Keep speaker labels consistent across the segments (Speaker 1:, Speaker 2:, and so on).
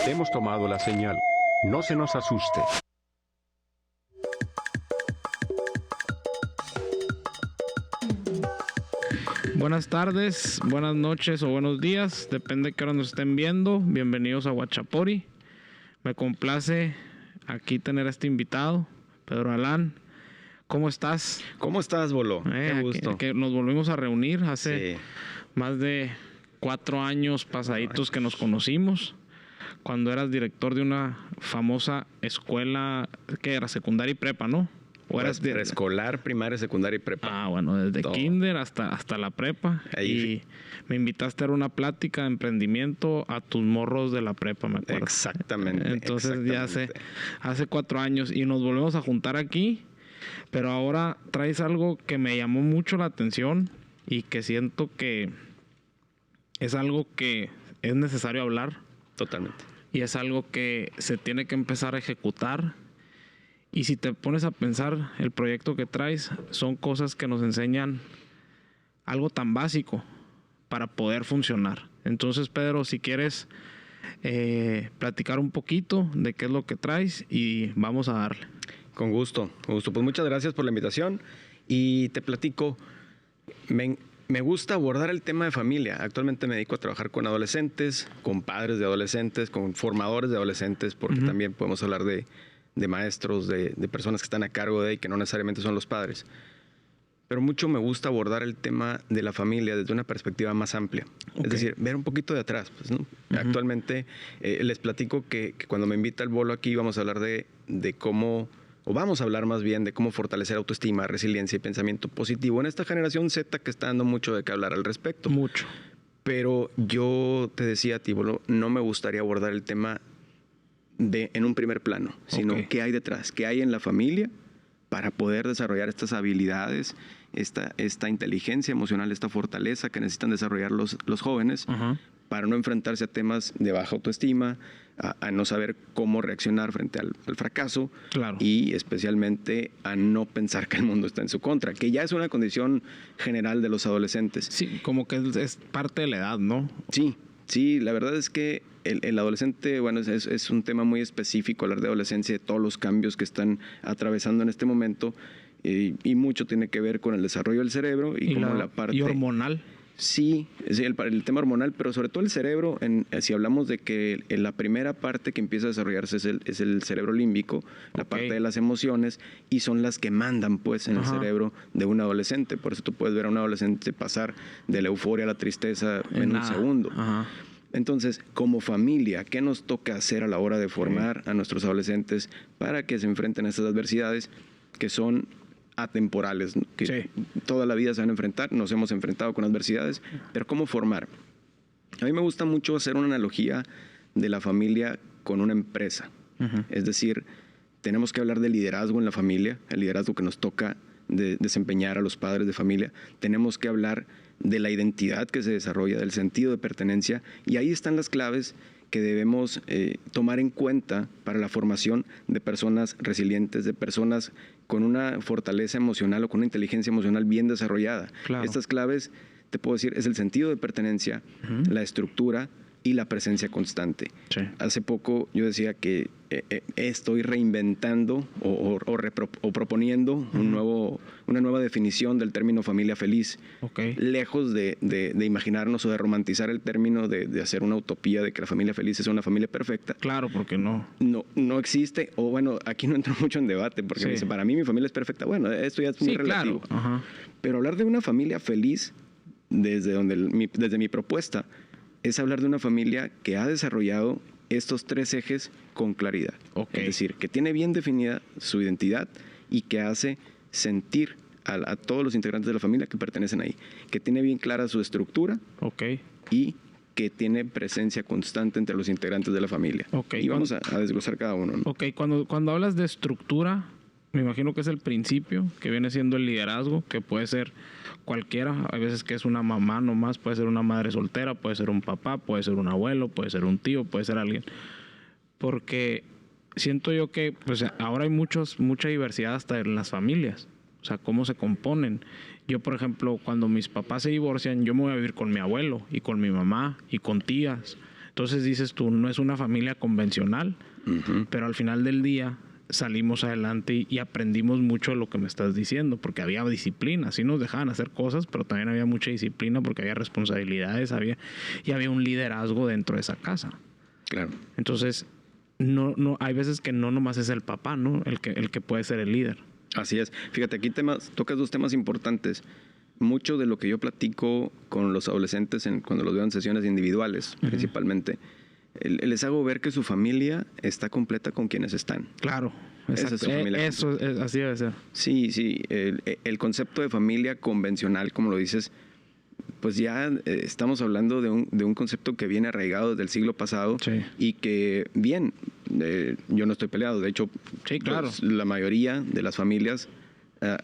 Speaker 1: Hemos tomado la señal. No se nos asuste.
Speaker 2: Buenas tardes, buenas noches o buenos días, depende de qué hora nos estén viendo. Bienvenidos a Huachapori. Me complace aquí tener a este invitado, Pedro Alán. ¿Cómo estás?
Speaker 3: ¿Cómo estás, Bolo? Qué gusto.
Speaker 2: Que nos volvimos a reunir hace más de 4 años pasaditos que nos conocimos, cuando eras director de una famosa escuela que era secundaria y prepa, ¿no?
Speaker 3: ¿O eras preescolar, primaria, secundaria y prepa?
Speaker 2: Ah, bueno, desde
Speaker 3: todo.
Speaker 2: Kinder hasta la prepa.
Speaker 3: Ahí.
Speaker 2: Y me invitaste a dar una plática de emprendimiento a tus morros de la prepa, me acuerdo.
Speaker 3: Exactamente.
Speaker 2: Entonces ya hace 4 años y nos volvemos a juntar aquí, pero ahora traes algo que me llamó mucho la atención y que siento que es algo que es necesario hablar.
Speaker 3: Totalmente.
Speaker 2: Y es algo que se tiene que empezar a ejecutar. Y si te pones a pensar, el proyecto que traes son cosas que nos enseñan algo tan básico para poder funcionar. Entonces, Pedro, si quieres platicar un poquito de qué es lo que traes y vamos a darle.
Speaker 3: Con gusto, con gusto. Pues muchas gracias por la invitación y te platico. Me gusta abordar el tema de familia. Actualmente me dedico a trabajar con adolescentes, con padres de adolescentes, con formadores de adolescentes, porque también podemos hablar de maestros, de personas que están a cargo de y que no necesariamente son los padres. Pero mucho me gusta abordar el tema de la familia desde una perspectiva más amplia. Okay. Es decir, ver un poquito de atrás. Pues, ¿no? Actualmente les platico que cuando me invita el Bolo aquí vamos a hablar de cómo, o vamos a hablar más bien de cómo fortalecer autoestima, resiliencia y pensamiento positivo en esta generación Z que está dando mucho de qué hablar al respecto.
Speaker 2: Mucho.
Speaker 3: Pero yo te decía a ti, Bolo, no me gustaría abordar el tema en un primer plano, sino qué hay detrás, qué hay en la familia para poder desarrollar estas habilidades, esta inteligencia emocional, esta fortaleza que necesitan desarrollar los jóvenes para no enfrentarse a temas de baja autoestima, a no saber cómo reaccionar frente al fracaso.
Speaker 2: Claro.
Speaker 3: Y especialmente a no pensar que el mundo está en su contra, que ya es una condición general de los adolescentes.
Speaker 2: Sí, como que es parte de la edad, ¿no?
Speaker 3: Sí, la verdad es que el adolescente, bueno, es un tema muy específico, hablar de adolescencia, de todos los cambios que están atravesando en este momento, y mucho tiene que ver con el desarrollo del cerebro y como la parte...
Speaker 2: Y hormonal.
Speaker 3: Sí, el tema hormonal, pero sobre todo el cerebro, si hablamos de que en la primera parte que empieza a desarrollarse es el cerebro límbico, la parte de las emociones, y son las que mandan pues en el cerebro de un adolescente. Por eso tú puedes ver a un adolescente pasar de la euforia a la tristeza en un segundo. Entonces, como familia, ¿qué nos toca hacer a la hora de formar a nuestros adolescentes para que se enfrenten a estas adversidades que son atemporales, que toda la vida se van a enfrentar? Nos hemos enfrentado con adversidades, pero ¿cómo formar? A mí me gusta mucho hacer una analogía de la familia con una empresa. Es decir, tenemos que hablar de liderazgo en la familia, el liderazgo que nos toca desempeñar a los padres de familia. Tenemos que hablar de la identidad que se desarrolla, del sentido de pertenencia, y ahí están las claves que debemos tomar en cuenta para la formación de personas resilientes, de personas con una fortaleza emocional o con una inteligencia emocional bien desarrollada.
Speaker 2: Claro.
Speaker 3: Estas claves, te puedo decir, es el sentido de pertenencia, la estructura y la presencia constante.
Speaker 2: Sí.
Speaker 3: Hace poco yo decía que estoy reinventando o proponiendo una nueva definición del término familia feliz. Lejos de imaginarnos o de romantizar el término de hacer una utopía de que la familia feliz es una familia perfecta.
Speaker 2: Claro, porque no.
Speaker 3: No existe, o bueno, aquí no entro mucho en debate, porque me dice, para mí mi familia es perfecta. Bueno, esto ya es muy relativo.
Speaker 2: Claro.
Speaker 3: Pero hablar de una familia feliz, desde mi propuesta, es hablar de una familia que ha desarrollado estos 3 ejes con claridad. Es decir, que tiene bien definida su identidad y que hace sentir a todos los integrantes de la familia que pertenecen ahí. Que tiene bien clara su estructura y que tiene presencia constante entre los integrantes de la familia. Y vamos a desglosar cada uno, ¿no?
Speaker 2: Cuando hablas de estructura, me imagino que es el principio, que viene siendo el liderazgo, que puede ser cualquiera. Hay veces que es una mamá nomás, puede ser una madre soltera, puede ser un papá, puede ser un abuelo, puede ser un tío, puede ser alguien. Porque siento yo que pues ahora hay mucha diversidad hasta en las familias. O sea, cómo se componen. Yo, por ejemplo, cuando mis papás se divorcian, yo me voy a vivir con mi abuelo y con mi mamá y con tías. Entonces dices tú, no es una familia convencional, pero al final del día salimos adelante y aprendimos mucho de lo que me estás diciendo, porque había disciplina, sí nos dejaban hacer cosas, pero también había mucha disciplina porque había responsabilidades, había un liderazgo dentro de esa casa.
Speaker 3: Claro.
Speaker 2: Entonces, no, hay veces que no nomás es el papá, ¿no? El que puede ser el líder.
Speaker 3: Así es. Fíjate, aquí tocas dos temas importantes. Mucho de lo que yo platico con los adolescentes cuando los veo en sesiones individuales, principalmente, les hago ver que su familia está completa con quienes están.
Speaker 2: Claro.
Speaker 3: Esa es su familia.
Speaker 2: Eso es, así debe ser.
Speaker 3: Sí. El concepto de familia convencional, como lo dices, pues ya estamos hablando de un concepto que viene arraigado desde el siglo pasado,
Speaker 2: sí,
Speaker 3: y que, bien, yo no estoy peleado. De hecho,
Speaker 2: sí, claro,
Speaker 3: pues, la mayoría de las familias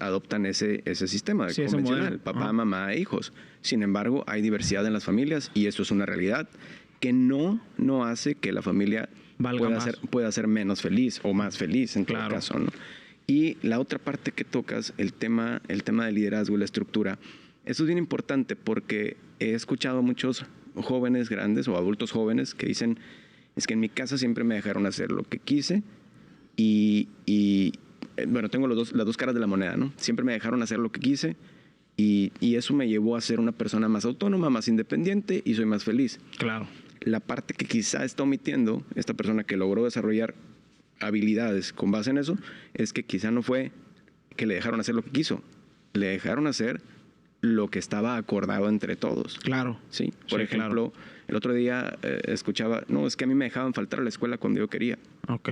Speaker 3: adoptan ese sistema convencional, papá, mamá e hijos. Sin embargo, hay diversidad en las familias y esto es una realidad que no hace que la familia pueda ser menos feliz o más feliz en todo caso, ¿no? Y la otra parte que tocas, el tema del liderazgo y la estructura, eso es bien importante porque he escuchado a muchos jóvenes grandes o adultos jóvenes que dicen, es que en mi casa siempre me dejaron hacer lo que quise y bueno, tengo las dos caras de la moneda, ¿no? Siempre me dejaron hacer lo que quise y eso me llevó a ser una persona más autónoma, más independiente y soy más feliz.
Speaker 2: Claro.
Speaker 3: La parte que quizá está omitiendo esta persona que logró desarrollar habilidades con base en eso es que quizá no fue que le dejaron hacer lo que quiso, le dejaron hacer lo que estaba acordado entre todos.
Speaker 2: Claro.
Speaker 3: Sí. Por ejemplo, claro, el otro día escuchaba, no, es que a mí me dejaban faltar a la escuela cuando yo quería.
Speaker 2: Ok.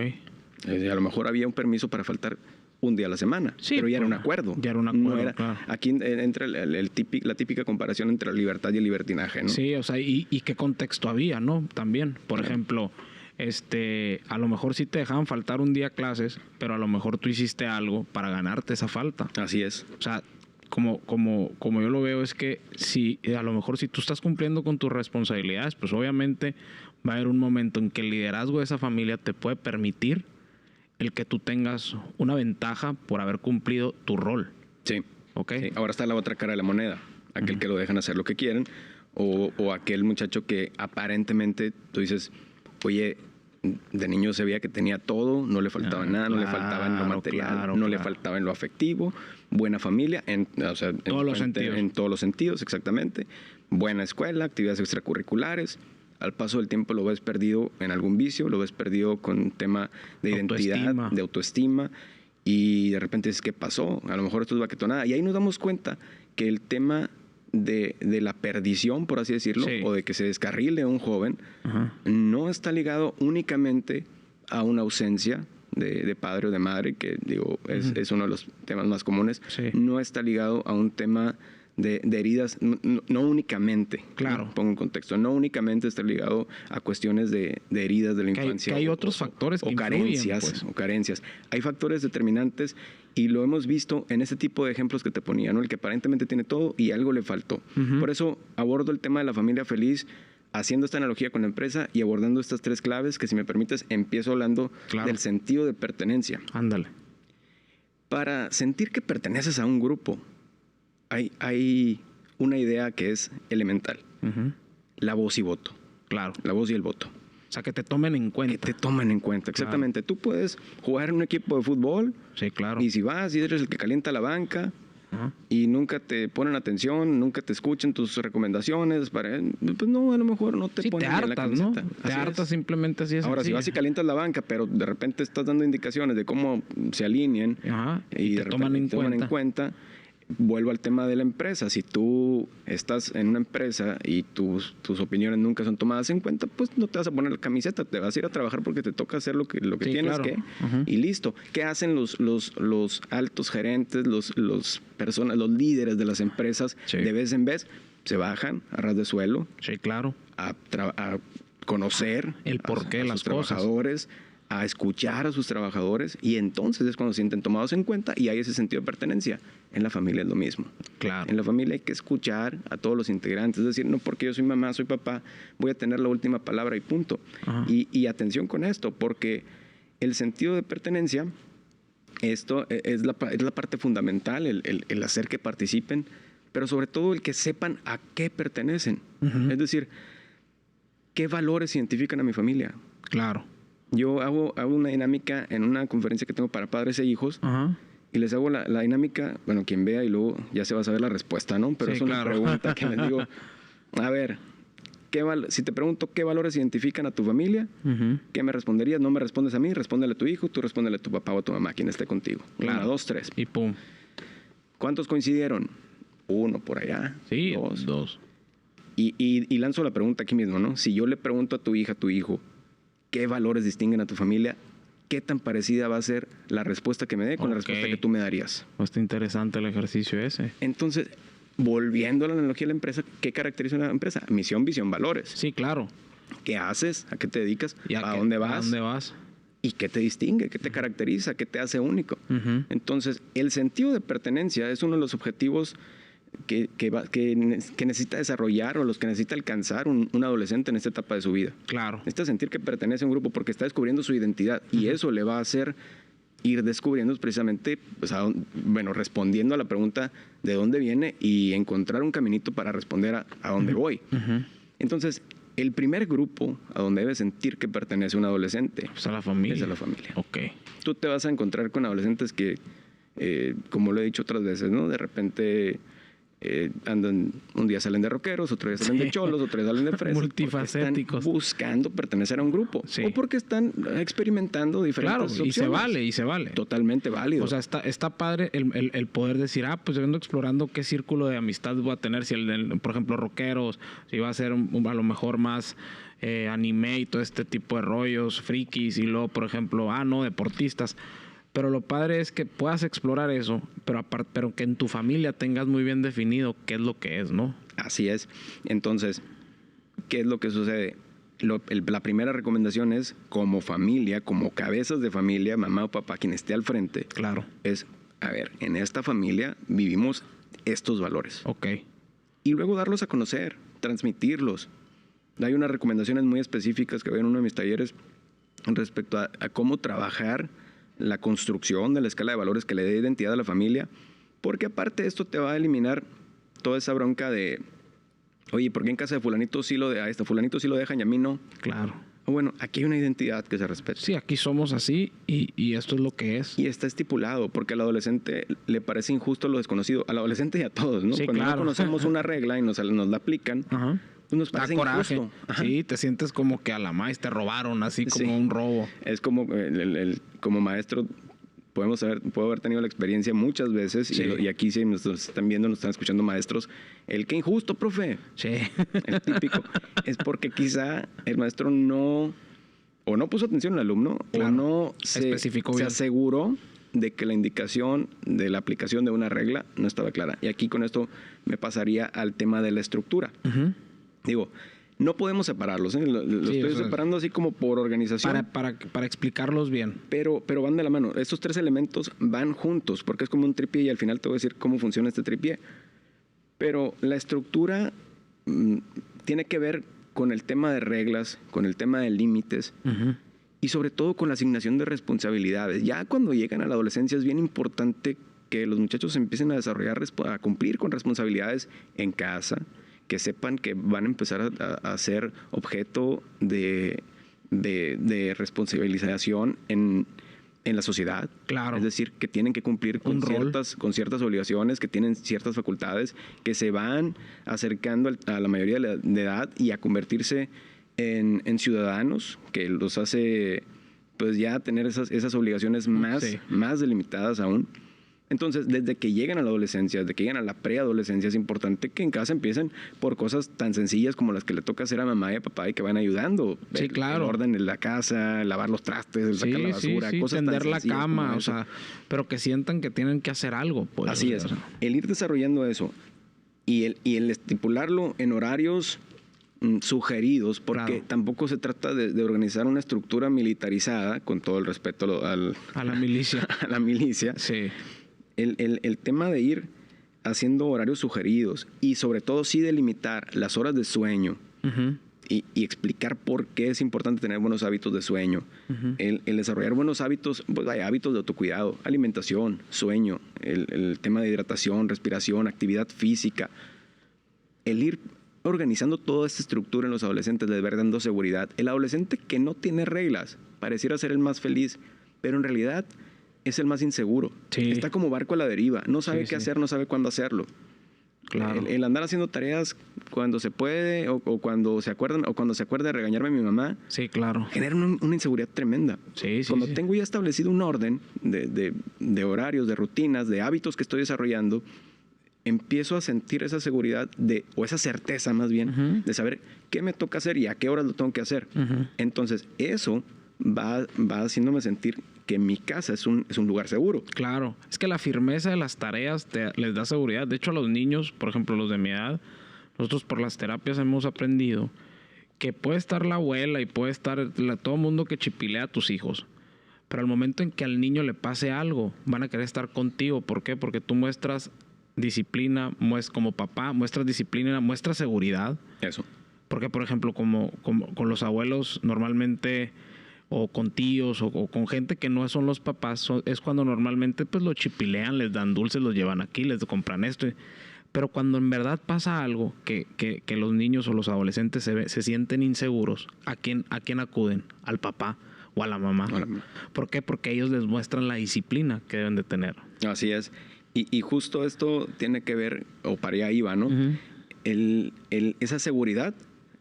Speaker 3: A lo mejor había un permiso para faltar un día a la semana, sí, pero ya era un acuerdo.
Speaker 2: Ya era un acuerdo,
Speaker 3: no era,
Speaker 2: claro.
Speaker 3: Aquí entra la típica comparación entre la libertad y el libertinaje, ¿no?
Speaker 2: Sí, o sea, y qué contexto había, ¿no? También, por ejemplo, a lo mejor sí te dejaban faltar un día a clases, pero a lo mejor tú hiciste algo para ganarte esa falta.
Speaker 3: Así es.
Speaker 2: O sea, como yo lo veo es que a lo mejor si tú estás cumpliendo con tus responsabilidades, pues obviamente va a haber un momento en que el liderazgo de esa familia te puede permitir el que tú tengas una ventaja por haber cumplido tu rol.
Speaker 3: Sí.
Speaker 2: ¿Ok?
Speaker 3: Sí. Ahora está la otra cara de la moneda. Aquel que lo dejan hacer lo que quieren o aquel muchacho que aparentemente tú dices, oye, de niño se veía que tenía todo, no le faltaba nada, no le faltaba en lo material, no le faltaba en lo afectivo, buena familia, en todos los sentidos, exactamente, buena escuela, actividades extracurriculares. Al paso del tiempo lo ves perdido en algún vicio, lo ves perdido con un tema de identidad, de autoestima, y de repente dices, ¿qué pasó? A lo mejor esto es baquetonada. Y ahí nos damos cuenta que el tema de la perdición, por así decirlo, sí, o de que se descarrile un joven, no está ligado únicamente a una ausencia de padre o de madre, que digo, es uno de los temas más comunes. Sí. No está ligado a un tema de heridas, no únicamente,
Speaker 2: claro,
Speaker 3: ¿no? Pongo en contexto, no únicamente está ligado a cuestiones de heridas de la infancia.
Speaker 2: Que hay otros factores que
Speaker 3: carencias,
Speaker 2: influyen, pues.
Speaker 3: O carencias. Hay factores determinantes y lo hemos visto en ese tipo de ejemplos que te ponía, ¿no? El que aparentemente tiene todo y algo le faltó. Por eso abordo el tema de la familia feliz haciendo esta analogía con la empresa y abordando estas tres claves que, si me permites, empiezo hablando del sentido de pertenencia.
Speaker 2: Ándale.
Speaker 3: Para sentir que perteneces a un grupo, hay una idea que es elemental. La voz y voto.
Speaker 2: Claro.
Speaker 3: La voz y el voto.
Speaker 2: O sea, que te tomen en cuenta.
Speaker 3: Que te tomen en cuenta, exactamente. Claro. Tú puedes jugar en un equipo de fútbol.
Speaker 2: Sí, claro.
Speaker 3: Y si vas y eres el que calienta la banca y nunca te ponen atención, nunca te escuchan tus recomendaciones, pues no, a lo mejor no te ponen
Speaker 2: en la
Speaker 3: camiseta.
Speaker 2: ¿No? Te hartas simplemente así.
Speaker 3: Ahora, si vas y calientas la banca, pero de repente estás dando indicaciones de cómo se alineen y de repente te toman en cuenta. Vuelvo al tema de la empresa. Si tú estás en una empresa y tus opiniones nunca son tomadas en cuenta, pues no te vas a poner la camiseta, te vas a ir a trabajar porque te toca hacer lo que sí, tienes que y listo. ¿Qué hacen los altos gerentes, los líderes de las empresas? Sí. De vez en vez se bajan a ras de suelo.
Speaker 2: Sí, claro.
Speaker 3: A conocer
Speaker 2: el porqué de las
Speaker 3: trabajadores, a escuchar a sus trabajadores, y entonces es cuando se sienten tomados en cuenta y hay ese sentido de pertenencia. En la familia es lo mismo.
Speaker 2: Claro.
Speaker 3: En la familia hay que escuchar a todos los integrantes, es decir, no porque yo soy mamá, soy papá, voy a tener la última palabra y punto. Y atención con esto, porque el sentido de pertenencia, esto es la parte fundamental, el hacer que participen, pero sobre todo el que sepan a qué pertenecen. Es decir, ¿qué valores identifican a mi familia?
Speaker 2: Claro.
Speaker 3: Yo hago una dinámica en una conferencia que tengo para padres e hijos.
Speaker 2: Ajá.
Speaker 3: Y les hago la dinámica, bueno, quien vea y luego ya se va a saber la respuesta, ¿no? Pero
Speaker 2: Sí,
Speaker 3: es una
Speaker 2: claro.
Speaker 3: pregunta que les digo, a ver, si te pregunto qué valores identifican a tu familia,
Speaker 2: Ujú.
Speaker 3: ¿qué me responderías? No me respondes a mí, respóndele a tu hijo, tú respóndele a tu papá o a tu mamá, quien esté contigo.
Speaker 2: Claro.
Speaker 3: 1, 2, 3.
Speaker 2: Y pum.
Speaker 3: ¿Cuántos coincidieron? 1 por allá.
Speaker 2: Sí,
Speaker 3: 2.
Speaker 2: 2.
Speaker 3: Y lanzo la pregunta aquí mismo, ¿no? Si yo le pregunto a tu hija, a tu hijo, ¿qué valores distinguen a tu familia? ¿Qué tan parecida va a ser la respuesta que me dé con la
Speaker 2: Ok.
Speaker 3: respuesta que tú me darías?
Speaker 2: Está interesante el ejercicio ese.
Speaker 3: Entonces, volviendo a la analogía de la empresa, ¿qué caracteriza una empresa? Misión, visión, valores.
Speaker 2: Sí, claro.
Speaker 3: ¿Qué haces? ¿A qué te dedicas?
Speaker 2: ¿Y
Speaker 3: ¿A dónde
Speaker 2: ¿A
Speaker 3: vas?
Speaker 2: dónde vas?
Speaker 3: ¿Y qué te distingue? ¿Qué te caracteriza? ¿Qué te hace único?
Speaker 2: Ujú.
Speaker 3: Entonces, el sentido de pertenencia es uno de los objetivos que necesita desarrollar o los que necesita alcanzar un adolescente en esta etapa de su vida.
Speaker 2: Claro.
Speaker 3: Necesita sentir que pertenece a un grupo porque está descubriendo su identidad y eso le va a hacer ir descubriendo precisamente, pues, respondiendo a la pregunta de dónde viene y encontrar un caminito para responder a dónde voy.
Speaker 2: Ujú.
Speaker 3: Entonces, el primer grupo a donde debe sentir que pertenece un adolescente
Speaker 2: Pues a la familia.
Speaker 3: es a la familia.
Speaker 2: Ok.
Speaker 3: Tú te vas a encontrar con adolescentes que, como lo he dicho otras veces, ¿no? De repente andan, un día salen de rockeros, otro día salen de cholos, otro día salen de fresas.
Speaker 2: Multifacéticos.
Speaker 3: Están buscando pertenecer a un grupo.
Speaker 2: Sí.
Speaker 3: O porque están experimentando diferentes
Speaker 2: Claro,
Speaker 3: opciones.
Speaker 2: y se vale.
Speaker 3: Totalmente válido.
Speaker 2: O sea, está padre el poder decir, pues yo ando explorando qué círculo de amistad voy a tener, si por ejemplo, rockeros, si va a ser a lo mejor más anime y todo este tipo de rollos, frikis, y luego, por ejemplo, deportistas. Pero lo padre es que puedas explorar eso, pero que en tu familia tengas muy bien definido qué es lo que es, ¿no?
Speaker 3: Así es. Entonces, ¿qué es lo que sucede? La primera recomendación es, como familia, como cabezas de familia, mamá o papá, quien esté al frente,
Speaker 2: Claro.
Speaker 3: es, a ver, en esta familia vivimos estos valores.
Speaker 2: Ok.
Speaker 3: Y luego darlos a conocer, transmitirlos. Hay unas recomendaciones muy específicas que veo en uno de mis talleres respecto a cómo trabajar la construcción de la escala de valores que le dé identidad a la familia, porque aparte esto te va a eliminar toda esa bronca de, oye, ¿por qué en casa de fulanito sí fulanito sí lo dejan y a mí no?
Speaker 2: Claro.
Speaker 3: Bueno, aquí hay una identidad que se respeta.
Speaker 2: Sí, aquí somos así y esto es lo que es.
Speaker 3: Y está estipulado, porque al adolescente le parece injusto lo desconocido. Al adolescente y a todos, ¿no?
Speaker 2: Sí,
Speaker 3: Cuando
Speaker 2: claro.
Speaker 3: no conocemos una regla y nos la aplican,
Speaker 2: Ajá.
Speaker 3: pues nos
Speaker 2: Da
Speaker 3: parece
Speaker 2: coraje.
Speaker 3: injusto. Ajá.
Speaker 2: Sí, te sientes como que a la maíz te robaron, así como
Speaker 3: Sí.
Speaker 2: un robo.
Speaker 3: Es como como maestro puedo haber tenido la experiencia muchas veces
Speaker 2: Sí.
Speaker 3: y aquí si nos están viendo, nos están escuchando maestros, el que injusto, profe,
Speaker 2: Sí.
Speaker 3: el típico, es porque quizá el maestro no puso atención al alumno
Speaker 2: Claro.
Speaker 3: o no
Speaker 2: Especificó
Speaker 3: se
Speaker 2: bien.
Speaker 3: aseguró de que la indicación de la aplicación de una regla no estaba clara. Y aquí con esto me pasaría al tema de la estructura.
Speaker 2: Ujú.
Speaker 3: Digo, no podemos separarlos, ¿eh? Lo
Speaker 2: Sí,
Speaker 3: estoy
Speaker 2: o sea,
Speaker 3: separando así como por organización.
Speaker 2: Para explicarlos bien.
Speaker 3: Pero van de la mano. Estos tres elementos van juntos, porque es como un tripié y al final te voy a decir cómo funciona este tripié. Pero la estructura tiene que ver con el tema de reglas, con el tema de límites
Speaker 2: Ujú.
Speaker 3: y sobre todo con la asignación de responsabilidades. Ya cuando llegan a la adolescencia es bien importante que los muchachos empiecen a desarrollar, a cumplir con responsabilidades en casa, que sepan que van a empezar a ser objeto de responsabilización en la sociedad.
Speaker 2: Claro.
Speaker 3: Es decir, que tienen que cumplir con
Speaker 2: Un rol.
Speaker 3: ciertas obligaciones, que tienen ciertas facultades, que se van acercando a la mayoría de edad y a convertirse en ciudadanos, que los hace pues ya tener esas obligaciones
Speaker 2: Sí.
Speaker 3: más delimitadas aún. Entonces, desde que llegan a la adolescencia, desde que llegan a la preadolescencia, es importante que en casa empiecen por cosas tan sencillas como las que le toca hacer a mamá y a papá y que van ayudando.
Speaker 2: Sí, claro.
Speaker 3: El orden en la casa, lavar los trastes, el sacar la basura, cosas tan
Speaker 2: tender la
Speaker 3: sencillas como
Speaker 2: cama, o
Speaker 3: eso.
Speaker 2: sea, pero que sientan que tienen que hacer algo, pues.
Speaker 3: Así
Speaker 2: o
Speaker 3: es.
Speaker 2: sea,
Speaker 3: El ir desarrollando eso y el estipularlo en horarios sugeridos, porque
Speaker 2: Claro.
Speaker 3: tampoco se trata de organizar una estructura militarizada, con todo el respeto
Speaker 2: a la milicia.
Speaker 3: a la milicia.
Speaker 2: Sí.
Speaker 3: El tema de ir haciendo horarios sugeridos y sobre todo sí delimitar las horas de sueño
Speaker 2: Ujú.
Speaker 3: y explicar por qué es importante tener buenos hábitos de sueño.
Speaker 2: Ujú.
Speaker 3: El desarrollar buenos hábitos, pues hay hábitos de autocuidado, alimentación, sueño, el tema de hidratación, respiración, actividad física. El ir organizando toda esta estructura en los adolescentes, les va dando seguridad. El adolescente que no tiene reglas pareciera ser el más feliz, pero en realidad es el más inseguro.
Speaker 2: Sí.
Speaker 3: Está como barco a la deriva, no sabe
Speaker 2: Sí,
Speaker 3: qué
Speaker 2: sí.
Speaker 3: hacer, no sabe cuándo hacerlo.
Speaker 2: Claro.
Speaker 3: El andar haciendo tareas cuando se puede o cuando se acuerda de regañarme a mi mamá
Speaker 2: Sí, claro.
Speaker 3: genera una inseguridad tremenda.
Speaker 2: Sí, sí,
Speaker 3: Cuando
Speaker 2: sí.
Speaker 3: tengo ya establecido un orden de horarios, de rutinas, de hábitos que estoy desarrollando, empiezo a sentir esa seguridad o esa certeza más bien
Speaker 2: Ujú.
Speaker 3: de saber qué me toca hacer y a qué horas lo tengo que hacer.
Speaker 2: Ujú.
Speaker 3: Entonces, eso va haciéndome sentir que mi casa es un lugar seguro.
Speaker 2: Claro, es que la firmeza de las tareas les da seguridad. De hecho, a los niños, por ejemplo, los de mi edad, nosotros por las terapias hemos aprendido que puede estar la abuela y puede estar todo el mundo que chipilea a tus hijos. Pero al momento en que al niño le pase algo, van a querer estar contigo. ¿Por qué? Porque tú muestras disciplina, como papá, muestras disciplina, muestras seguridad.
Speaker 3: Eso.
Speaker 2: Porque, por ejemplo, como con los abuelos normalmente, o con tíos, o con gente que no son los papás, es cuando normalmente pues lo chipilean, les dan dulces, los llevan aquí, les compran esto. Pero cuando en verdad pasa algo que los niños o los adolescentes se sienten inseguros, ¿a quién acuden? Al papá o a la mamá.
Speaker 3: Hola.
Speaker 2: ¿Por qué? Porque ellos les muestran la disciplina que deben de tener.
Speaker 3: Así es. Y justo esto tiene que ver, o para allá iba, ¿no?
Speaker 2: Ujú.
Speaker 3: Esa seguridad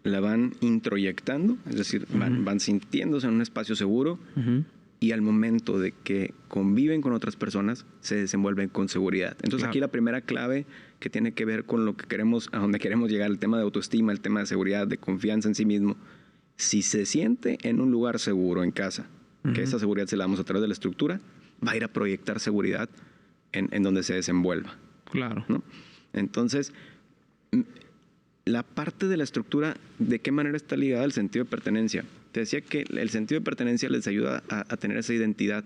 Speaker 3: la van introyectando, es decir, van sintiéndose en un espacio seguro,
Speaker 2: Ujú.
Speaker 3: y al momento de que conviven con otras personas, se desenvuelven con seguridad. Entonces,
Speaker 2: Claro.
Speaker 3: aquí la primera clave que tiene que ver con lo que queremos, a donde queremos llegar, el tema de autoestima, el tema de seguridad, de confianza en sí mismo. Si se siente en un lugar seguro, en casa, que esa seguridad se la damos a través de la estructura, va a ir a proyectar seguridad en donde se desenvuelva,
Speaker 2: Claro.
Speaker 3: ¿no? Entonces, la parte de la estructura, ¿de qué manera está ligada al sentido de pertenencia? Te decía que el sentido de pertenencia les ayuda a tener esa identidad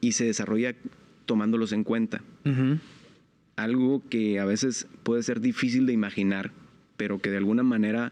Speaker 3: y se desarrolla tomándolos en cuenta.
Speaker 2: Ujú.
Speaker 3: Algo que a veces puede ser difícil de imaginar, pero que de alguna manera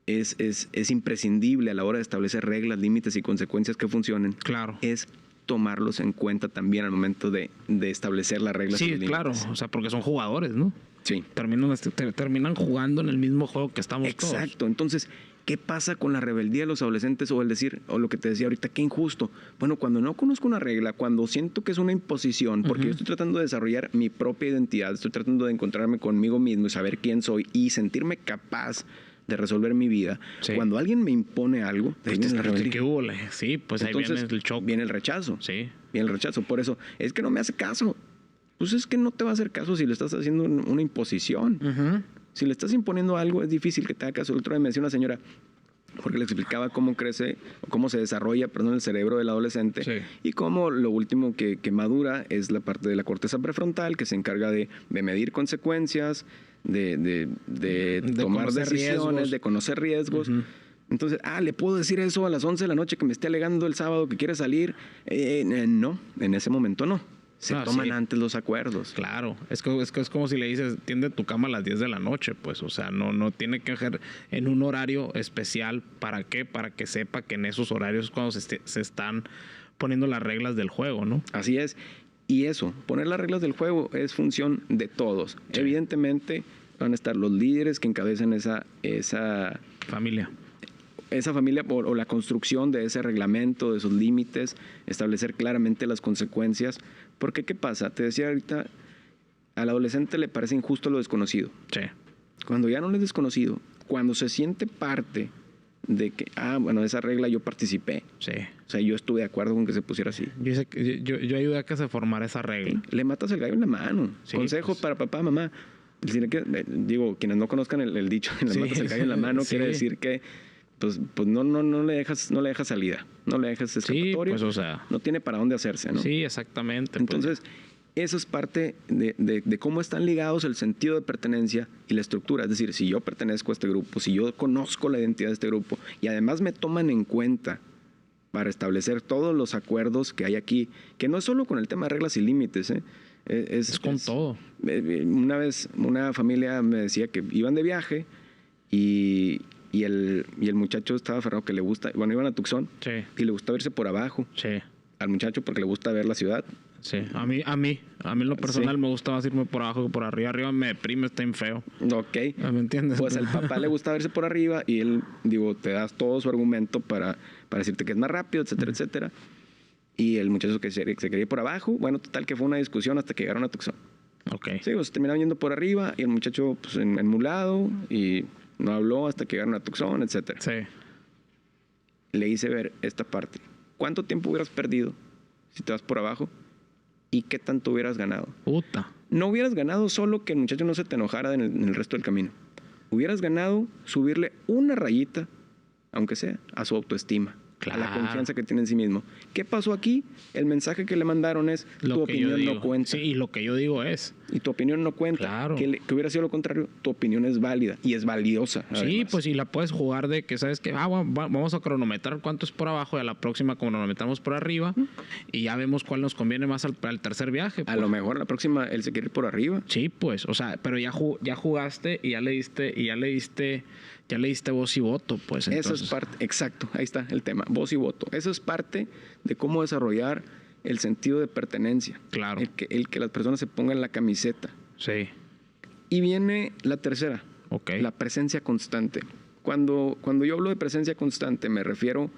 Speaker 3: es imprescindible a la hora de establecer reglas, límites y consecuencias que funcionen,
Speaker 2: Claro.
Speaker 3: es tomarlos en cuenta también al momento de establecer las reglas y
Speaker 2: Sí,
Speaker 3: los límites.
Speaker 2: claro. O sea, porque son jugadores, ¿no?
Speaker 3: Sí.
Speaker 2: Terminan jugando en el mismo juego que estamos
Speaker 3: Exacto.
Speaker 2: todos.
Speaker 3: Entonces, ¿qué pasa con la rebeldía de los adolescentes o el decir, o lo que te decía ahorita, qué injusto? Bueno, cuando no conozco una regla, cuando siento que es una imposición, porque yo estoy tratando de desarrollar mi propia identidad, estoy tratando de encontrarme conmigo mismo y saber quién soy y sentirme capaz de resolver mi vida.
Speaker 2: Sí.
Speaker 3: Cuando alguien me impone algo, de ahí viene la rebeldía.
Speaker 2: ¿Qué hubo? Sí, pues
Speaker 3: Entonces,
Speaker 2: ahí viene el shock.
Speaker 3: viene el rechazo.
Speaker 2: Sí.
Speaker 3: Viene el rechazo. Por eso, es que no me hace caso. Pues es que no te va a hacer caso si le estás haciendo una imposición.
Speaker 2: Ujú.
Speaker 3: Si le estás imponiendo algo, es difícil que te haga caso. El otro día me decía una señora, porque le explicaba cómo crece, cómo se desarrolla, el cerebro del adolescente,
Speaker 2: Sí.
Speaker 3: y cómo lo último que madura es la parte de la corteza prefrontal, que se encarga de medir consecuencias, de tomar
Speaker 2: conocer
Speaker 3: decisiones,
Speaker 2: riesgos.
Speaker 3: de conocer riesgos.
Speaker 2: Ujú.
Speaker 3: Entonces, ¿le puedo decir eso a las 11 de la noche que me esté alegando el sábado que quiere salir? No, en ese momento no. Se toman
Speaker 2: Sí.
Speaker 3: antes los acuerdos.
Speaker 2: Claro, es como si le dices, tiende tu cama a las 10 de la noche, pues, o sea, no tiene que ser en un horario especial. ¿Para qué? Para que sepa que en esos horarios es cuando se están poniendo las reglas del juego, ¿no?
Speaker 3: Así es. Y eso, poner las reglas del juego es función de todos.
Speaker 2: Sí.
Speaker 3: Evidentemente van a estar los líderes que encabecen esa
Speaker 2: Familia.
Speaker 3: familia o la construcción de ese reglamento, de esos límites, establecer claramente las consecuencias. Porque, ¿qué pasa? Te decía ahorita, al adolescente le parece injusto lo desconocido.
Speaker 2: Sí.
Speaker 3: Cuando ya no le es desconocido, cuando se siente parte de que, bueno, esa regla yo participé.
Speaker 2: Sí.
Speaker 3: O sea, yo estuve de acuerdo con que se pusiera así.
Speaker 2: Yo ayudé a que se formara esa regla.
Speaker 3: Le matas el gallo en la mano.
Speaker 2: Sí,
Speaker 3: Consejo
Speaker 2: pues.
Speaker 3: para papá, mamá. Digo, quienes no conozcan el dicho, le
Speaker 2: Sí,
Speaker 3: matas el gallo en la mano,
Speaker 2: sí.
Speaker 3: quiere decir que pues no le dejas salida, no le dejas
Speaker 2: Sí,
Speaker 3: escapatoria.
Speaker 2: pues, o sea.
Speaker 3: No tiene para dónde hacerse, ¿no?
Speaker 2: Sí, exactamente.
Speaker 3: Entonces, eso es parte de cómo están ligados el sentido de pertenencia y la estructura. Es decir, si yo pertenezco a este grupo, si yo conozco la identidad de este grupo y además me toman en cuenta para establecer todos los acuerdos que hay aquí, que no es solo con el tema de reglas y límites, ¿eh?
Speaker 2: Es con todo.
Speaker 3: Una vez una familia me decía que iban de viaje y el muchacho estaba aferrado que le gusta, iban a Tucson
Speaker 2: Sí.
Speaker 3: y le gustaba irse por abajo
Speaker 2: Sí.
Speaker 3: al muchacho porque le gusta ver la ciudad.
Speaker 2: Sí, a mí en lo personal me gusta más irme por abajo que por arriba. Arriba me deprime, está bien feo.
Speaker 3: Ok.
Speaker 2: ¿Me entiendes?
Speaker 3: Pues al papá le gusta verse por arriba y él, digo, te das todo su argumento para decirte que es más rápido, etcétera, etcétera. Y el muchacho que se quería ir por abajo, bueno, total que fue una discusión hasta que llegaron a Tucson.
Speaker 2: Ok.
Speaker 3: Sí, pues terminaron yendo por arriba y el muchacho pues enmulado y no habló hasta que llegaron a Tucson, etcétera.
Speaker 2: Sí.
Speaker 3: Le hice ver esta parte. ¿Cuánto tiempo hubieras perdido si te vas por abajo? ¿Y qué tanto hubieras ganado?
Speaker 2: Puta.
Speaker 3: No hubieras ganado solo que el muchacho no se te enojara en el resto del camino. Hubieras ganado subirle una rayita, aunque sea, a su autoestima.
Speaker 2: Claro.
Speaker 3: A la confianza que tiene en sí mismo. ¿Qué pasó aquí? El mensaje que le mandaron es
Speaker 2: Lo
Speaker 3: tu
Speaker 2: que yo
Speaker 3: opinión
Speaker 2: digo.
Speaker 3: no cuenta.
Speaker 2: Sí, y lo que yo digo es.
Speaker 3: Y tu opinión no cuenta.
Speaker 2: Claro.
Speaker 3: Que hubiera sido lo contrario, tu opinión es válida y es valiosa.
Speaker 2: Sí,
Speaker 3: además.
Speaker 2: pues y la puedes jugar de que sabes que vamos a cronometrar cuánto es por abajo y a la próxima cronometramos por arriba y ya vemos cuál nos conviene más al tercer viaje.
Speaker 3: A
Speaker 2: Pues.
Speaker 3: lo mejor la próxima él se quiere ir por arriba.
Speaker 2: Sí, pues, o sea, pero ya jugaste y ya le diste voz y voto, pues.
Speaker 3: Eso es parte, exacto, ahí está el tema, voz y voto. Eso es parte de cómo desarrollar el sentido de pertenencia.
Speaker 2: Claro.
Speaker 3: El que las personas se pongan la camiseta.
Speaker 2: Sí.
Speaker 3: Y viene la tercera,
Speaker 2: Ok.
Speaker 3: la presencia constante. Cuando yo hablo de presencia constante, me refiero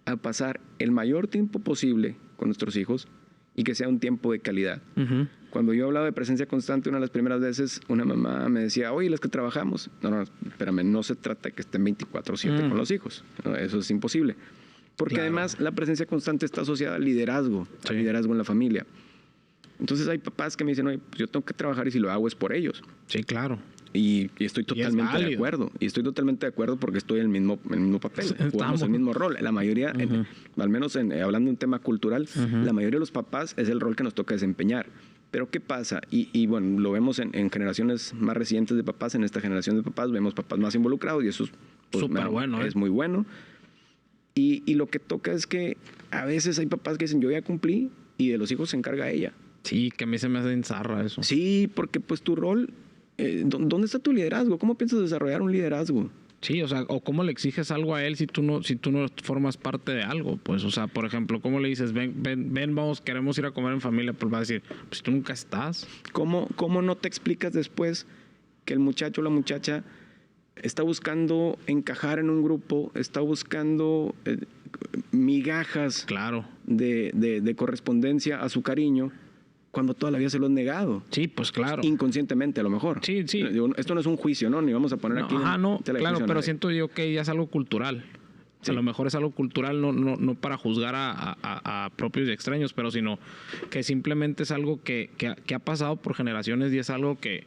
Speaker 3: a pasar el mayor tiempo posible con nuestros hijos y que sea un tiempo de calidad.
Speaker 2: Ujú.
Speaker 3: Cuando yo hablaba de presencia constante, una de las primeras veces, una mamá me decía, oye, las que trabajamos. No, espérame, no se trata de que estén 24/7 con los hijos. No, eso es imposible. Porque
Speaker 2: Claro.
Speaker 3: además la presencia constante está asociada al liderazgo en la familia. Entonces hay papás que me dicen, oye, pues yo tengo que trabajar y si lo hago es por ellos.
Speaker 2: Sí, claro.
Speaker 3: Y estoy totalmente de
Speaker 2: válido.
Speaker 3: acuerdo. Y estoy totalmente de acuerdo porque estoy en el mismo papel. Jugamos
Speaker 2: Estamos.
Speaker 3: el mismo rol. La mayoría, al menos hablando de un tema cultural, la mayoría de los papás es el rol que nos toca desempeñar. Pero ¿qué pasa? Y bueno, lo vemos en generaciones más recientes de papás. En esta generación de papás vemos papás más involucrados y eso es, pues,
Speaker 2: Súper bueno,
Speaker 3: es muy bueno. Y lo que toca es que a veces hay papás que dicen, yo ya cumplí y de los hijos se encarga ella.
Speaker 2: Sí, que a mí se me hace enzarra eso.
Speaker 3: Sí, porque pues tu rol, ¿dónde está tu liderazgo? ¿Cómo piensas desarrollar un liderazgo?
Speaker 2: Sí, o sea, o cómo le exiges algo a él si tú no formas parte de algo, pues, o sea, por ejemplo, ¿cómo le dices, ven, vamos, queremos ir a comer en familia? Pues va a decir, pues tú nunca estás.
Speaker 3: ¿Cómo no te explicas después que el muchacho o la muchacha está buscando encajar en un grupo, está buscando migajas
Speaker 2: Claro.
Speaker 3: de correspondencia a su cariño, cuando toda la vida se lo han negado?
Speaker 2: Sí, pues claro.
Speaker 3: Inconscientemente, a lo mejor.
Speaker 2: Sí, sí.
Speaker 3: Digo, esto no es un juicio, ¿no? Ni vamos a poner
Speaker 2: No,
Speaker 3: aquí.
Speaker 2: no,
Speaker 3: tela de
Speaker 2: claro,
Speaker 3: juicio a
Speaker 2: pero
Speaker 3: nadie.
Speaker 2: siento yo que ya es algo cultural.
Speaker 3: Sí.
Speaker 2: A lo mejor es algo cultural, no para juzgar a propios y extraños, pero sino que simplemente es algo que ha pasado por generaciones y es algo que,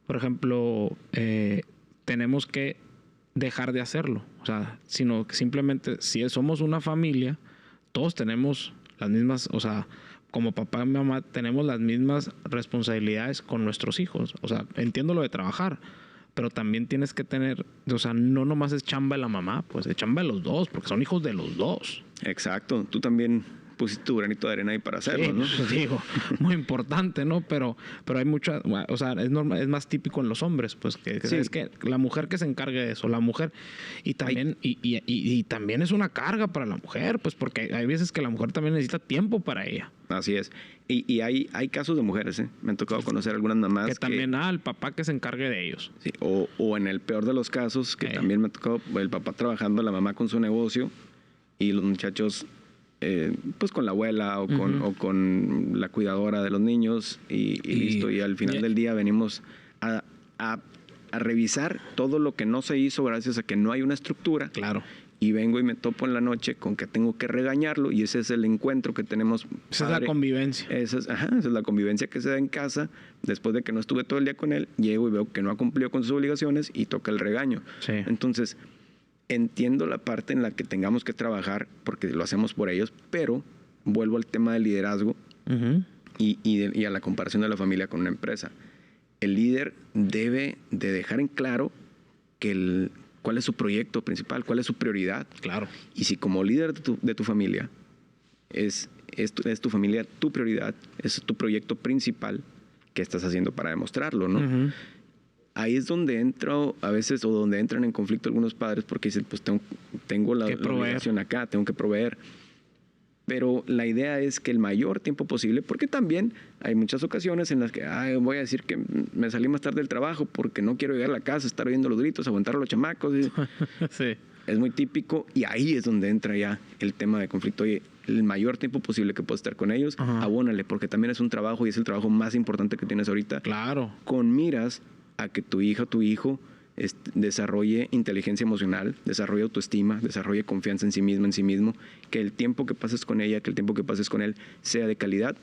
Speaker 2: por ejemplo, tenemos que dejar de hacerlo. O sea, sino que simplemente si somos una familia, todos tenemos las mismas, o sea, como papá y mamá tenemos las mismas responsabilidades con nuestros hijos. O sea, entiendo lo de trabajar, pero también tienes que tener, o sea, no nomás es chamba de la mamá, pues es chamba de los dos, porque son hijos de los dos.
Speaker 3: Exacto. Tú también pusiste tu granito de arena ahí para hacerlo,
Speaker 2: Sí,
Speaker 3: ¿no?
Speaker 2: pues, digo, muy importante, ¿no? Pero hay mucha, o sea, es más típico en los hombres, pues que
Speaker 3: Sí.
Speaker 2: es que la mujer que se encargue de eso, la mujer, y también, y también es una carga para la mujer, pues porque hay veces que la mujer también necesita tiempo para ella.
Speaker 3: Así es. Y hay casos de mujeres, ¿eh? Me han tocado conocer algunas mamás
Speaker 2: Que también, el papá que se encargue de ellos.
Speaker 3: sí, o en el peor de los casos, que también me ha tocado el papá trabajando, la mamá con su negocio y los muchachos pues con la abuela o con la cuidadora de los niños y listo. Y al final del día venimos a revisar todo lo que no se hizo gracias a que no hay una estructura.
Speaker 2: Claro.
Speaker 3: Y vengo y me topo en la noche con que tengo que regañarlo y ese es el encuentro que tenemos.
Speaker 2: Esa es la convivencia.
Speaker 3: Esa es la convivencia que se da en casa. Después de que no estuve todo el día con él, llego y veo que no ha cumplido con sus obligaciones y toca el regaño.
Speaker 2: Sí.
Speaker 3: Entonces, entiendo la parte en la que tengamos que trabajar porque lo hacemos por ellos, pero vuelvo al tema del liderazgo
Speaker 2: Ujú.
Speaker 3: y a la comparación de la familia con una empresa. El líder debe de dejar en claro que cuál es su proyecto principal, cuál es su prioridad.
Speaker 2: Claro.
Speaker 3: Y si como líder de tu familia es tu familia tu prioridad, es tu proyecto principal, ¿qué estás haciendo para demostrarlo, no?
Speaker 2: Ujú.
Speaker 3: Ahí es donde entro a veces o donde entran en conflicto algunos padres porque dicen, pues tengo la
Speaker 2: Que proveer.
Speaker 3: obligación acá, tengo que proveer. Pero la idea es que el mayor tiempo posible, porque también hay muchas ocasiones en las que voy a decir que me salí más tarde del trabajo porque no quiero llegar a la casa, estar oyendo los gritos, aguantar a los chamacos.
Speaker 2: Sí.
Speaker 3: Es muy típico y ahí es donde entra ya el tema de conflicto. Oye, el mayor tiempo posible que puedas estar con ellos, abónale, porque también es un trabajo y es el trabajo más importante que tienes ahorita.
Speaker 2: Claro.
Speaker 3: Con miras a que tu hija o tu hijo desarrolle inteligencia emocional, desarrolle autoestima, desarrolle confianza en sí mismo, que el tiempo que pases con ella, que el tiempo que pases con él sea de calidad,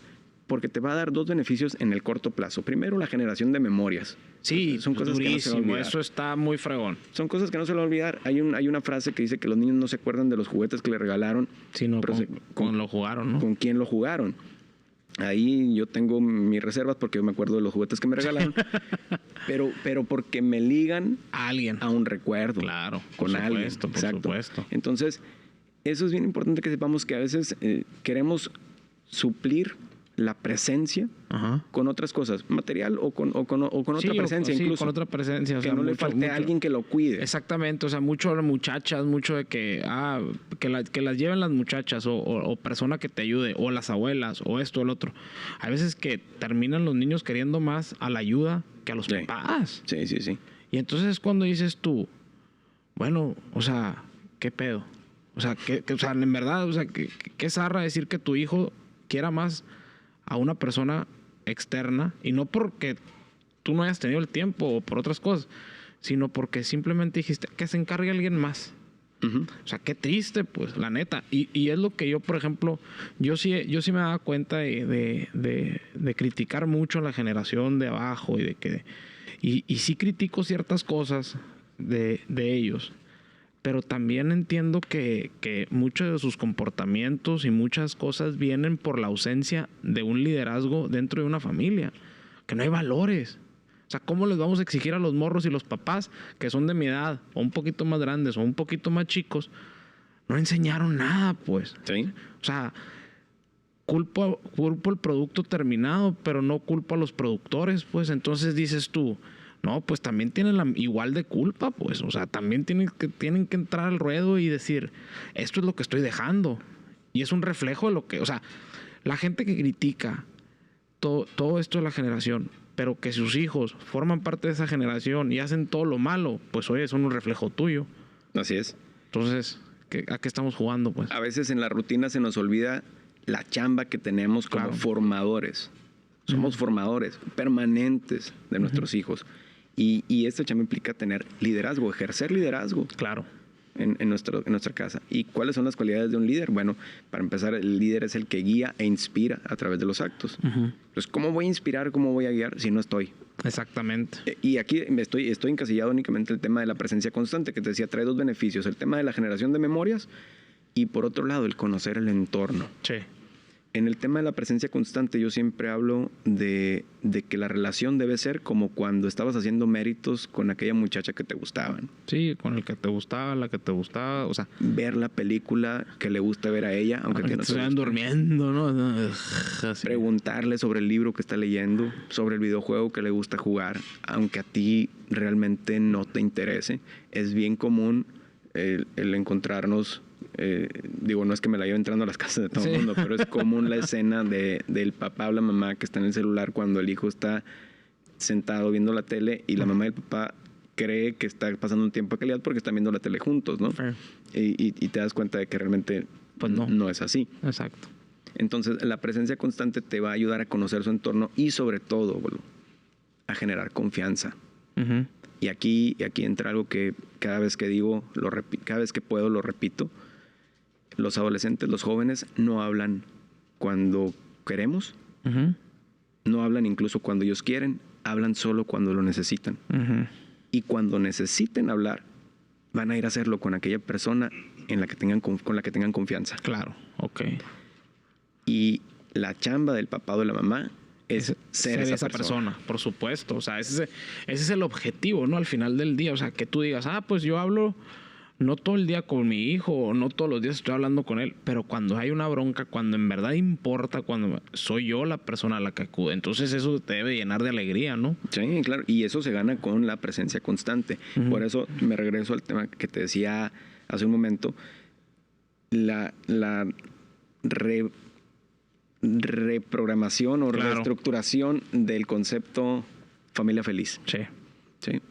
Speaker 3: porque te va a dar dos beneficios en el corto plazo. Primero, la generación de memorias.
Speaker 2: Sí,
Speaker 3: son cosas
Speaker 2: durísimo,
Speaker 3: que no se van a olvidar.
Speaker 2: eso está muy fregón.
Speaker 3: Son cosas que no se van a olvidar. Hay una frase que dice que los niños no se acuerdan de los juguetes que le regalaron,
Speaker 2: sino
Speaker 3: pero
Speaker 2: con lo jugaron, ¿no?
Speaker 3: Con quién lo jugaron. Ahí yo tengo mis reservas porque yo me acuerdo de los juguetes que me regalaron, pero porque me ligan
Speaker 2: A alguien.
Speaker 3: a un recuerdo.
Speaker 2: Claro,
Speaker 3: con alguien.
Speaker 2: por
Speaker 3: Exacto.
Speaker 2: supuesto.
Speaker 3: Entonces, eso es bien importante que sepamos que a veces queremos suplir la presencia con otras cosas, material o con otra presencia, incluso.
Speaker 2: con otra presencia. O
Speaker 3: que
Speaker 2: sea,
Speaker 3: no le falte a alguien que lo cuide.
Speaker 2: Exactamente, o sea, mucho de muchachas, mucho de que las lleven las muchachas o persona que te ayude, o las abuelas, o esto o el otro. Hay veces que terminan los niños queriendo más a la ayuda que a los papás.
Speaker 3: Sí.
Speaker 2: Y entonces es cuando dices tú, bueno, o sea, ¿qué pedo? O sea, o sea, en verdad, o sea, ¿qué zarra decir que tu hijo quiera más a una persona externa, y no porque tú no hayas tenido el tiempo o por otras cosas, sino porque simplemente dijiste que se encargue alguien más? O sea, qué triste, pues, la neta. Y es lo que yo, por ejemplo, yo sí me daba cuenta de criticar mucho a la generación de abajo y de que... Y sí critico ciertas cosas de ellos. Pero también entiendo que muchos de sus comportamientos y muchas cosas vienen por la ausencia de un liderazgo dentro de una familia. Que no hay valores. O sea, ¿cómo les vamos a exigir a los morros y los papás que son de mi edad, o un poquito más grandes, o un poquito más chicos? No enseñaron nada, pues.
Speaker 3: Sí.
Speaker 2: O sea, culpo el producto terminado, pero no culpo a los productores, pues. Entonces dices tú... No, pues también tienen igual de culpa, pues. O sea, también tienen que entrar al ruedo y decir, esto es lo que estoy dejando. Y es un reflejo de lo que... O sea, la gente que critica todo esto de la generación, pero que sus hijos forman parte de esa generación y hacen todo lo malo, pues oye, son un reflejo tuyo.
Speaker 3: Así es.
Speaker 2: Entonces, ¿a qué estamos jugando, pues?
Speaker 3: A veces en la rutina se nos olvida la chamba que tenemos como formadores. Somos formadores permanentes de nuestros hijos. Y esta chamba implica tener liderazgo, ejercer liderazgo.
Speaker 2: Claro.
Speaker 3: En nuestra casa. ¿Y cuáles son las cualidades de un líder? Bueno, para empezar, el líder es el que guía e inspira a través de los actos. Entonces, ¿cómo voy a inspirar, cómo voy a guiar si no estoy?
Speaker 2: Exactamente.
Speaker 3: Y aquí estoy encasillado únicamente en el tema de la presencia constante, que te decía, trae dos beneficios. El tema de la generación de memorias y, por otro lado, el conocer el entorno.
Speaker 2: Sí.
Speaker 3: En el tema de la presencia constante, yo siempre hablo de que la relación debe ser como cuando estabas haciendo méritos con aquella muchacha que te gustaban.
Speaker 2: Sí, con el que te gustaba, la que te gustaba, o sea...
Speaker 3: Ver la película que le gusta ver a ella, aunque
Speaker 2: te estuvieran durmiendo, ¿no? Así.
Speaker 3: Preguntarle sobre el libro que está leyendo, sobre el videojuego que le gusta jugar, aunque a ti realmente no te interese. Es bien común el encontrarnos... digo, no es que me la lleve entrando a las casas de todo el mundo, pero es común la escena del papá o la mamá que está en el celular cuando el hijo está sentado viendo la tele y la mamá y el papá cree que está pasando un tiempo de calidad porque están viendo la tele juntos, ¿no? Y te das cuenta de que realmente
Speaker 2: pues
Speaker 3: no es así.
Speaker 2: Exacto.
Speaker 3: Entonces, la presencia constante te va a ayudar a conocer su entorno y, sobre todo, a generar confianza. Y aquí entra algo que cada vez que digo, cada vez que puedo, lo repito. Los adolescentes, los jóvenes, no hablan cuando queremos, no hablan incluso cuando ellos quieren, hablan solo cuando lo necesitan. Y cuando necesiten hablar, van a ir a hacerlo con aquella persona con la que tengan confianza.
Speaker 2: Claro, ok.
Speaker 3: Y la chamba del papá o de la mamá es ser esa persona.
Speaker 2: Por supuesto. O sea, ese es el objetivo, ¿no? Al final del día. O sea, que tú digas, pues yo hablo no todo el día con mi hijo, o no todos los días estoy hablando con él, pero cuando hay una bronca, cuando en verdad importa, cuando soy yo la persona a la que acude, entonces eso te debe llenar de alegría, ¿no?
Speaker 3: Sí, claro, y eso se gana con la presencia constante. Por eso me regreso al tema que te decía hace un momento, la reprogramación o
Speaker 2: Claro.
Speaker 3: reestructuración del concepto familia feliz.
Speaker 2: Sí.
Speaker 3: ¿Sí?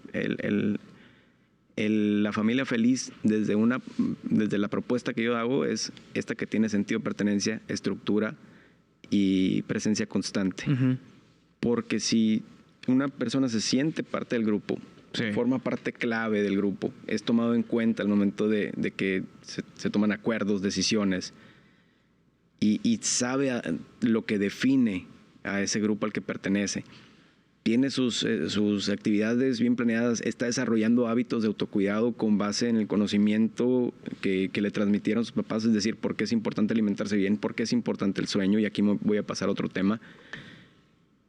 Speaker 3: La familia feliz desde la propuesta que yo hago es esta que tiene sentido, pertenencia, estructura y presencia constante.
Speaker 2: Ujú.
Speaker 3: Porque si una persona se siente parte del grupo,
Speaker 2: Sí.
Speaker 3: forma parte clave del grupo, es tomado en cuenta al momento de que se toman acuerdos, decisiones, y sabe lo que define a ese grupo al que pertenece, tiene sus actividades bien planeadas, está desarrollando hábitos de autocuidado con base en el conocimiento que le transmitieron sus papás, es decir, por qué es importante alimentarse bien, por qué es importante el sueño, y aquí voy a pasar a otro tema.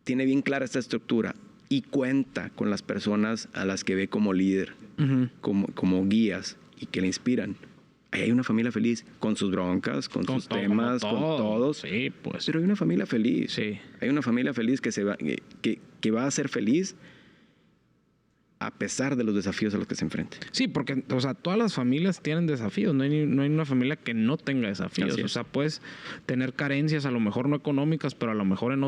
Speaker 3: Tiene bien clara esta estructura y cuenta con las personas a las que ve como líder,
Speaker 2: Ujú.
Speaker 3: como guías y que le inspiran. Ahí hay una familia feliz con sus broncas, con sus
Speaker 2: todo,
Speaker 3: temas,
Speaker 2: como
Speaker 3: con
Speaker 2: todo.
Speaker 3: todos.
Speaker 2: Sí, pues.
Speaker 3: Pero hay una familia feliz.
Speaker 2: Sí.
Speaker 3: Hay una familia feliz que va a ser feliz a pesar de los desafíos a los que se enfrenta.
Speaker 2: Sí, porque, o sea, todas las familias tienen desafíos. No hay una familia que no tenga desafíos.
Speaker 3: Así es.
Speaker 2: O sea, puedes tener carencias, a lo mejor no económicas, pero a lo mejor en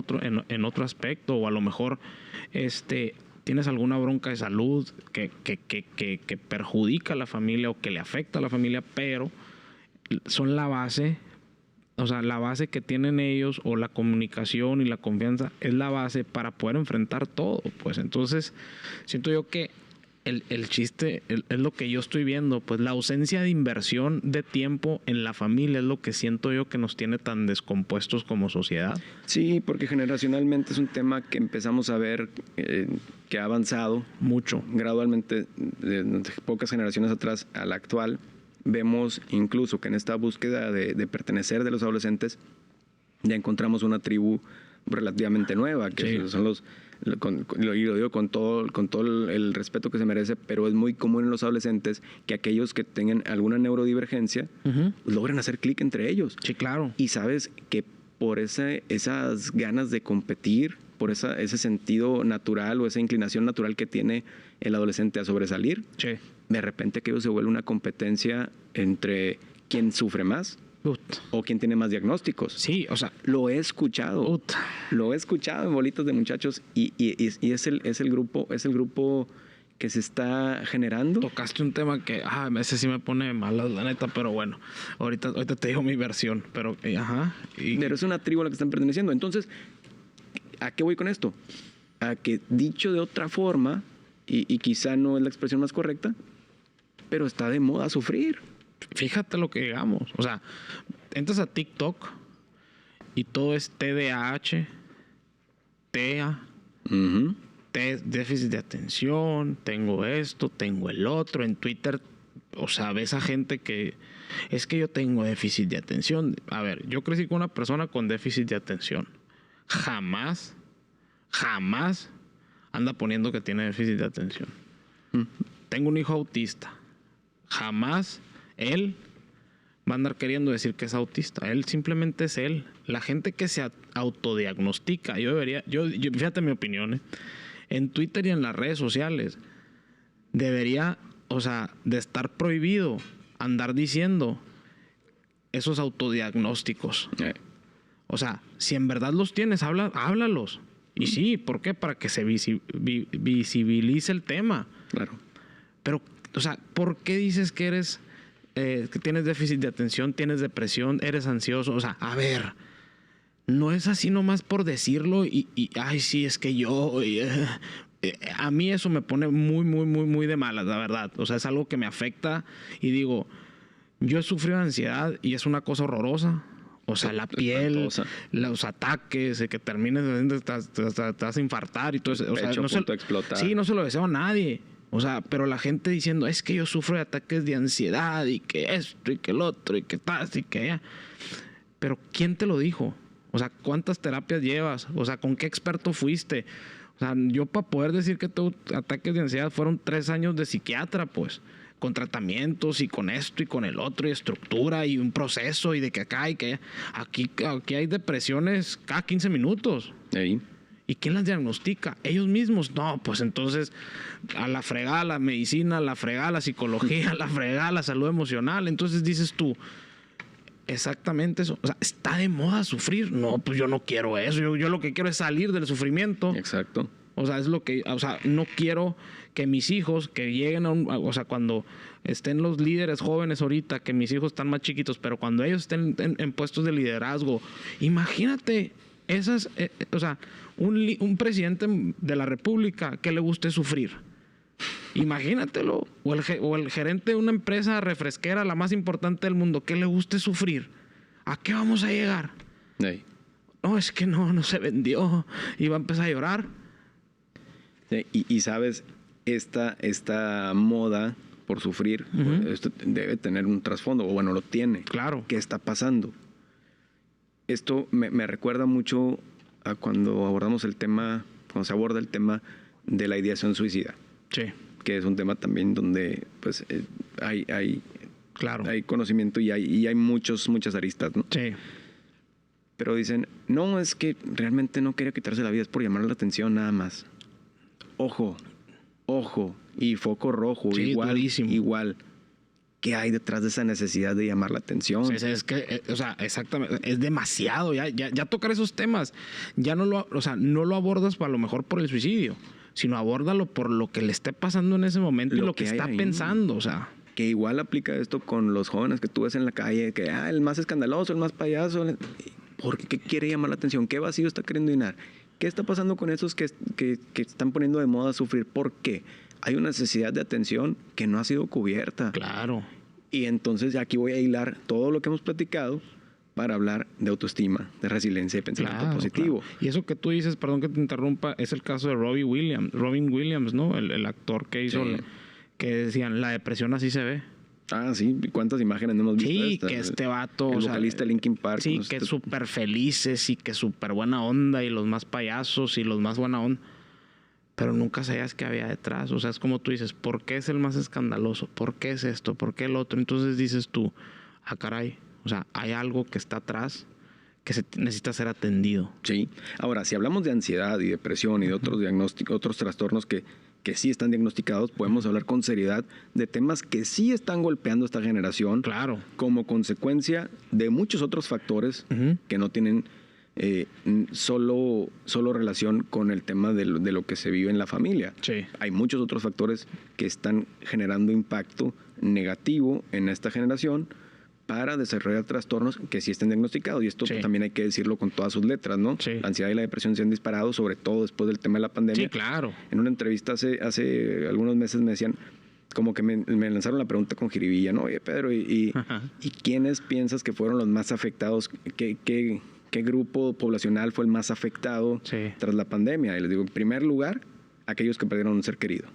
Speaker 2: otro aspecto, o a lo mejor tienes alguna bronca de salud que perjudica a la familia o que le afecta a la familia, pero son la base. O sea, la base que tienen ellos, o la comunicación y la confianza, es la base para poder enfrentar todo. Pues entonces, siento yo que el chiste es lo que yo estoy viendo. Pues la ausencia de inversión de tiempo en la familia es lo que siento yo que nos tiene tan descompuestos como sociedad.
Speaker 3: Sí, porque generacionalmente es un tema que empezamos a ver que ha avanzado
Speaker 2: Mucho.
Speaker 3: gradualmente de pocas generaciones atrás a la actual. Vemos incluso que en esta búsqueda de pertenecer de los adolescentes ya encontramos una tribu relativamente nueva, que
Speaker 2: Sí.
Speaker 3: son lo digo con todo el respeto que se merece, pero es muy común en los adolescentes que aquellos que tengan alguna neurodivergencia
Speaker 2: Ujú.
Speaker 3: logran hacer clic entre ellos.
Speaker 2: Sí, claro.
Speaker 3: Y sabes que por esas ganas de competir, por ese sentido natural o esa inclinación natural que tiene el adolescente a sobresalir,
Speaker 2: Sí.
Speaker 3: de repente aquello se vuelve una competencia entre quién sufre más
Speaker 2: Ut.
Speaker 3: o quién tiene más diagnósticos.
Speaker 2: Sí, o sea,
Speaker 3: Lo he escuchado. Lo he escuchado en bolitas de muchachos y es el grupo que se está generando.
Speaker 2: tocaste un tema que, ese sí me pone malas, la neta, pero bueno, ahorita te digo mi versión, pero,
Speaker 3: Pero es una tribu a la que están perteneciendo. Entonces, ¿a qué voy con esto? A que dicho de otra forma, y quizá no es la expresión más correcta, pero está de moda sufrir.
Speaker 2: Fíjate lo que digamos. O sea, entras a TikTok y todo es TDAH, TEA,
Speaker 3: Ujú.
Speaker 2: déficit de atención, tengo esto, tengo el otro. En Twitter, o sea, ves a gente que es que yo tengo déficit de atención. A ver, yo crecí con una persona con déficit de atención. Jamás anda poniendo que tiene déficit de atención. Tengo un hijo autista. Jamás él va a andar queriendo decir que es autista. Él simplemente es él. La gente que se autodiagnostica, yo fíjate mi opinión, en Twitter y en las redes sociales, debería, o sea, de estar prohibido andar diciendo esos autodiagnósticos. O sea, si en verdad los tienes, háblalos. Y sí, ¿por qué? Para que se visibilice el tema.
Speaker 3: Claro.
Speaker 2: Pero, o sea, ¿por qué dices que eres, que tienes déficit de atención, tienes depresión, eres ansioso? O sea, a ver, no es así nomás por decirlo y ay, sí, es que yo... a mí eso me pone muy de malas, la verdad. O sea, es algo que me afecta y digo, yo he sufrido ansiedad y es una cosa horrorosa. O sea, la piel, los ataques, que termines, te vas a infartar y todo eso. O sea, no no se lo deseo a nadie. O sea, pero la gente diciendo, es que yo sufro de ataques de ansiedad y que esto y que el otro y que tal y que ya. Pero ¿quién te lo dijo? O sea, ¿cuántas terapias llevas? O sea, ¿con qué experto fuiste? O sea, yo para poder decir que tuve ataques de ansiedad fueron 3 años de psiquiatra, pues. Con tratamientos y con esto y con el otro y estructura y un proceso y de que acá y que allá. Aquí hay depresiones cada 15 minutos.
Speaker 3: Ahí.
Speaker 2: ¿Y quién las diagnostica? Ellos mismos. No, pues entonces a la fregada la medicina, a la fregada la psicología, a la fregada la salud emocional. Entonces dices tú, exactamente eso. O sea, ¿está de moda sufrir? No, pues yo no quiero eso. Yo lo que quiero es salir del sufrimiento.
Speaker 3: Exacto.
Speaker 2: O sea, es lo que, o sea, no quiero que mis hijos que lleguen o sea, cuando estén los líderes jóvenes ahorita, que mis hijos están más chiquitos, pero cuando ellos estén en puestos de liderazgo, imagínate esas, o sea, un presidente de la República que le guste sufrir. Imagínatelo. O el gerente de una empresa refresquera, la más importante del mundo, que le guste sufrir. ¿A qué vamos a llegar?
Speaker 3: Sí.
Speaker 2: No, es que no se vendió. Y va a empezar a llorar.
Speaker 3: Sí, y sabes, esta moda por sufrir, esto debe tener un trasfondo, o bueno, lo tiene.
Speaker 2: Claro.
Speaker 3: ¿Qué está pasando? Esto me recuerda mucho a cuando abordamos el tema, cuando se aborda el tema de la ideación suicida.
Speaker 2: Sí.
Speaker 3: Que es un tema también donde pues hay
Speaker 2: Claro.
Speaker 3: hay conocimiento y hay muchas aristas, ¿no?
Speaker 2: Sí.
Speaker 3: Pero dicen, no, es que realmente no quería quitarse la vida, es por llamar la atención nada más. Ojo, y foco rojo,
Speaker 2: Sí, durísimo.
Speaker 3: igual. ¿Qué hay detrás de esa necesidad de llamar la atención?
Speaker 2: Sí, es que, o sea, exactamente, es demasiado, ya tocar esos temas, ya no lo abordas a lo mejor por el suicidio, sino abórdalo por lo que le esté pasando en ese momento y lo que está pensando, o sea.
Speaker 3: Que igual aplica esto con los jóvenes que tú ves en la calle, que el más escandaloso, el más payaso. ¿Por qué quiere llamar la atención? ¿Qué vacío está queriendo llenar? ¿Qué está pasando con esos que están poniendo de moda sufrir? ¿Por qué? Hay una necesidad de atención que no ha sido cubierta.
Speaker 2: Claro.
Speaker 3: Y entonces aquí voy a hilar todo lo que hemos platicado para hablar de autoestima, de resiliencia y pensamiento positivo.
Speaker 2: Claro. Y eso que tú dices, perdón que te interrumpa, es el caso de Robin Williams, ¿no? El actor que hizo, que decían, la depresión así se ve.
Speaker 3: Ah, sí, ¿cuántas imágenes no hemos visto?
Speaker 2: Sí, que este vato...
Speaker 3: El vocalista de Linkin Park.
Speaker 2: Sí, que es súper felices y que súper buena onda y los más payasos y los más buena onda. Pero nunca sabías qué había detrás. O sea, es como tú dices, ¿por qué es el más escandaloso? ¿Por qué es esto? ¿Por qué el otro? Entonces dices tú, caray, o sea, hay algo que está atrás que necesita ser atendido.
Speaker 3: Sí. Ahora, si hablamos de ansiedad y depresión y de otros diagnósticos, otros trastornos que sí están diagnosticados, podemos hablar con seriedad de temas que sí están golpeando a esta generación.
Speaker 2: Claro.
Speaker 3: Como consecuencia de muchos otros factores que no tienen solo relación con el tema de lo que se vive en la familia.
Speaker 2: Sí.
Speaker 3: Hay muchos otros factores que están generando impacto negativo en esta generación para desarrollar trastornos que sí estén diagnosticados. Y esto también hay que decirlo con todas sus letras, ¿no?
Speaker 2: Sí.
Speaker 3: La ansiedad y la depresión se han disparado, sobre todo después del tema de la pandemia.
Speaker 2: Sí, claro.
Speaker 3: En una entrevista hace algunos meses me decían, como que me lanzaron la pregunta con jiribilla, ¿no? Oye, Pedro, ¿y quiénes piensas que fueron los más afectados? ¿Qué grupo poblacional fue el más afectado tras la pandemia? Y les digo, en primer lugar, aquellos que perdieron un ser querido.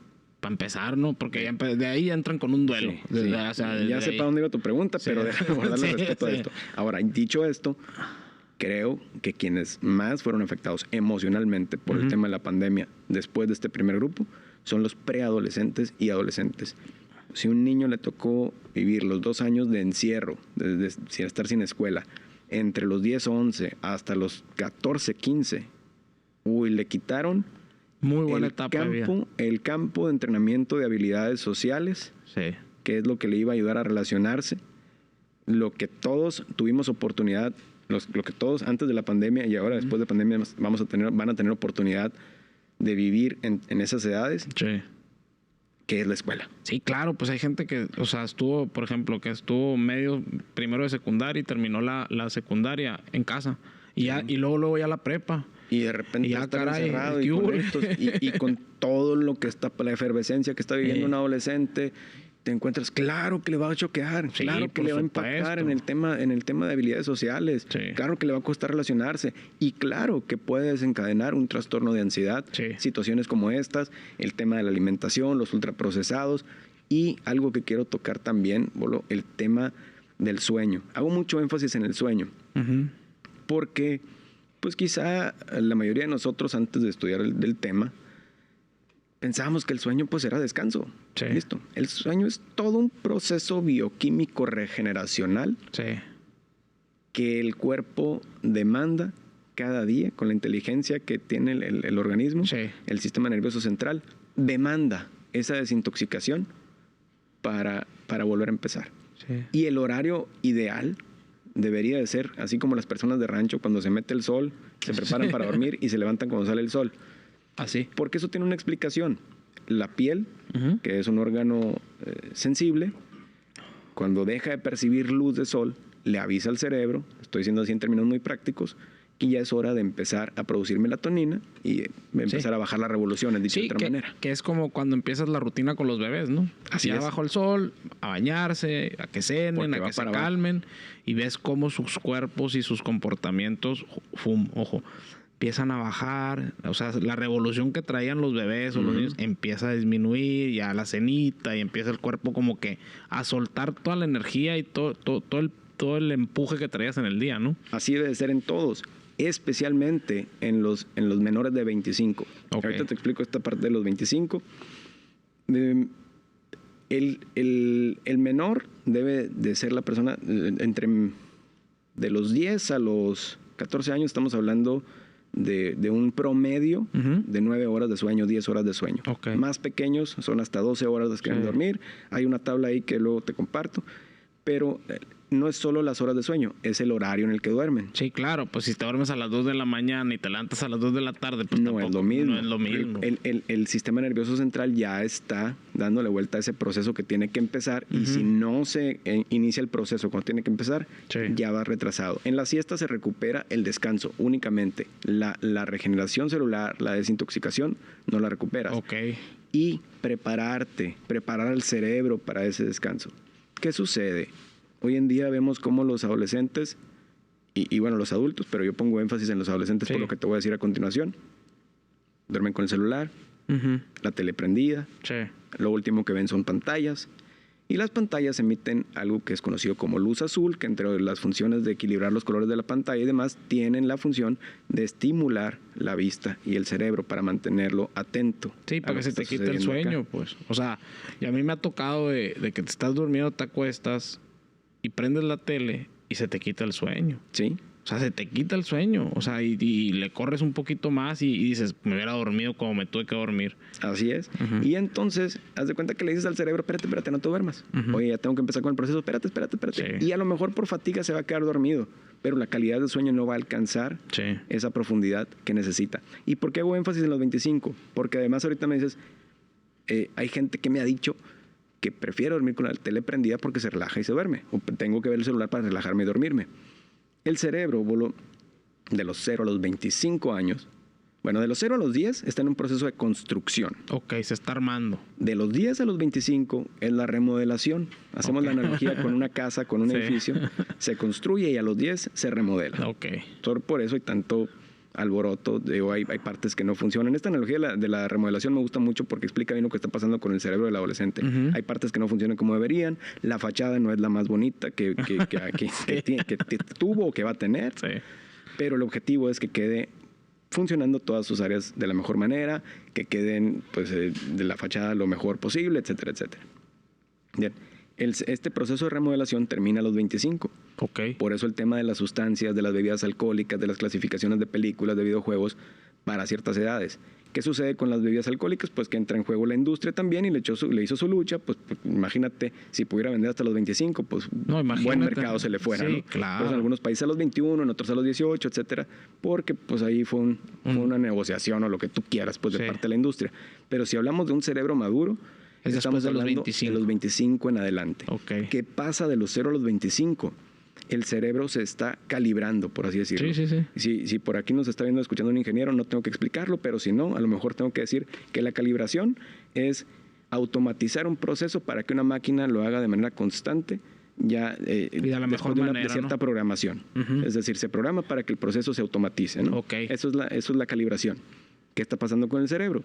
Speaker 2: Para empezar, ¿no? Porque de ahí entran con un duelo.
Speaker 3: Sí.
Speaker 2: O sea,
Speaker 3: ya sé para dónde iba tu pregunta, pero déjame guardarle respeto a esto. Ahora, dicho esto, creo que quienes más fueron afectados emocionalmente por el tema de la pandemia después de este primer grupo son los preadolescentes y adolescentes. Si a un niño le tocó vivir los 2 años de encierro, sin estar sin escuela, entre los 10, 11 hasta los 14, 15, le quitaron
Speaker 2: muy buena etapa de vida.
Speaker 3: El campo de entrenamiento de habilidades sociales, que es lo que le iba a ayudar a relacionarse, lo que todos tuvimos oportunidad, lo que todos antes de la pandemia y ahora después de pandemia van a tener oportunidad de vivir en esas edades, que es la escuela.
Speaker 2: Sí, claro, pues hay gente que, o sea, estuvo, por ejemplo, que estuvo primero de secundaria y terminó la secundaria en casa y luego ya la prepa.
Speaker 3: Y de repente ya estar encerrado y con todo lo que está, la efervescencia que está viviendo un adolescente, te encuentras, claro que le va a choquear, claro que le va a impactar en el tema de habilidades sociales, claro que le va a costar relacionarse y claro que puede desencadenar un trastorno de ansiedad, situaciones como estas, el tema de la alimentación, los ultraprocesados y algo que quiero tocar también, Bolo, el tema del sueño. Hago mucho énfasis en el sueño, porque pues quizá la mayoría de nosotros antes de estudiar el tema pensábamos que el sueño pues era descanso. Listo. El sueño es todo un proceso bioquímico regeneracional que el cuerpo demanda cada día con la inteligencia que tiene el organismo, el sistema nervioso central, demanda esa desintoxicación para volver a empezar. Y el horario ideal debería de ser así como las personas de rancho cuando se mete el sol, se preparan para dormir y se levantan cuando sale el sol.
Speaker 2: Así.
Speaker 3: Porque eso tiene una explicación. La piel, que es un órgano sensible, cuando deja de percibir luz de sol, le avisa al cerebro, estoy diciendo así en términos muy prácticos, que ya es hora de empezar a producir melatonina y empezar a bajar las revoluciones, dicho de otra manera.
Speaker 2: Que es como cuando empiezas la rutina con los bebés, ¿no?
Speaker 3: Así
Speaker 2: ya
Speaker 3: es.
Speaker 2: bajo el sol, a bañarse, a que cenen,
Speaker 3: Porque
Speaker 2: a
Speaker 3: va
Speaker 2: que se
Speaker 3: para abajo.
Speaker 2: calmen, y ves cómo sus cuerpos y sus comportamientos, ojo, empiezan a bajar. O sea, la revolución que traían los bebés o los niños empieza a disminuir, ya la cenita, y empieza el cuerpo como que a soltar toda la energía y todo el empuje que traías en el día, ¿no?
Speaker 3: Así debe de ser en todos, especialmente en los menores de 25.
Speaker 2: Ok.
Speaker 3: Ahorita te explico esta parte de los 25. El menor debe de ser la persona entre de los 10 a los 14 años, estamos hablando de un promedio de 9 horas de sueño, 10 horas de sueño.
Speaker 2: Ok.
Speaker 3: Más pequeños son hasta 12 horas las que deben dormir. Hay una tabla ahí que luego te comparto, pero no es solo las horas de sueño, es el horario en el que duermen.
Speaker 2: Sí, claro, pues si te duermes a las 2 de la mañana y te levantas a las 2 de la tarde, pues
Speaker 3: No es lo mismo.
Speaker 2: No es lo mismo.
Speaker 3: El sistema nervioso central ya está dándole vuelta a ese proceso que tiene que empezar, y si no se inicia el proceso cuando tiene que empezar, ya va retrasado. En la siesta se recupera el descanso únicamente. La regeneración celular, la desintoxicación, no la recuperas.
Speaker 2: Ok.
Speaker 3: Y preparar al cerebro para ese descanso. ¿Qué sucede? Hoy en día vemos cómo los adolescentes, y bueno, los adultos, pero yo pongo énfasis en los adolescentes por lo que te voy a decir a continuación, duermen con el celular, la tele prendida,
Speaker 2: Sí.
Speaker 3: lo último que ven son pantallas, y las pantallas emiten algo que es conocido como luz azul, que entre las funciones de equilibrar los colores de la pantalla y demás, tienen la función de estimular la vista y el cerebro para mantenerlo atento.
Speaker 2: Sí, para que se te quite el sueño, pues. O sea, y a mí me ha tocado de que te estás durmiendo, te acuestas y prendes la tele y se te quita el sueño.
Speaker 3: Sí.
Speaker 2: O sea, se te quita el sueño. O sea, y le corres un poquito más y dices, me hubiera dormido como me tuve que dormir.
Speaker 3: Así es. Y entonces, haz de cuenta que le dices al cerebro, espérate, no te duermas. Oye, ya tengo que empezar con el proceso, espérate.
Speaker 2: Sí.
Speaker 3: Y a lo mejor por fatiga se va a quedar dormido, pero la calidad del sueño no va a alcanzar esa profundidad que necesita. ¿Y por qué hago énfasis en los 25? Porque además ahorita me dices, hay gente que me ha dicho que prefiero dormir con la tele prendida porque se relaja y se duerme. O tengo que ver el celular para relajarme y dormirme. El cerebro, de los 0 a los 25 años, bueno, de los 0 a los 10 está en un proceso de construcción.
Speaker 2: Ok, se está armando.
Speaker 3: De los 10 a los 25 es la remodelación. Hacemos la analogía con una casa, con un edificio. Se construye y a los 10 se remodela.
Speaker 2: Ok.
Speaker 3: Por eso hay tanto alboroto, hay partes que no funcionan. Esta analogía de la remodelación me gusta mucho porque explica bien lo que está pasando con el cerebro del adolescente. Hay partes que no funcionan como deberían, la fachada no es la más bonita que tuvo o que va a tener, pero el objetivo es que quede funcionando todas sus áreas de la mejor manera, que queden pues, de la fachada lo mejor posible, etcétera, etcétera. Bien. Este proceso de remodelación termina a los 25.
Speaker 2: Ok.
Speaker 3: Por eso el tema de las sustancias, de las bebidas alcohólicas, de las clasificaciones de películas, de videojuegos para ciertas edades. ¿Qué sucede con las bebidas alcohólicas? Pues que entra en juego la industria también y le hizo su lucha. Pues imagínate, si pudiera vender hasta los 25, pues buen mercado se le fuera.
Speaker 2: Sí,
Speaker 3: ¿no?
Speaker 2: claro.
Speaker 3: Pues en algunos países a los 21, en otros a los 18, etcétera. Porque pues ahí fue una negociación o lo que tú quieras pues de parte de la industria. Pero si hablamos de un cerebro maduro,
Speaker 2: es después de los 25.
Speaker 3: De los 25 en adelante.
Speaker 2: Okay.
Speaker 3: ¿Qué pasa de los 0 a los 25? El cerebro se está calibrando, por así decirlo.
Speaker 2: Sí.
Speaker 3: Si por aquí nos está viendo, escuchando un ingeniero, no tengo que explicarlo, pero si no, a lo mejor tengo que decir que la calibración es automatizar un proceso para que una máquina lo haga de manera constante, ya
Speaker 2: y de la mejor manera,
Speaker 3: de cierta programación. Es decir, se programa para que el proceso se automatice, ¿no?
Speaker 2: Okay.
Speaker 3: Eso es la calibración. ¿Qué está pasando con el cerebro?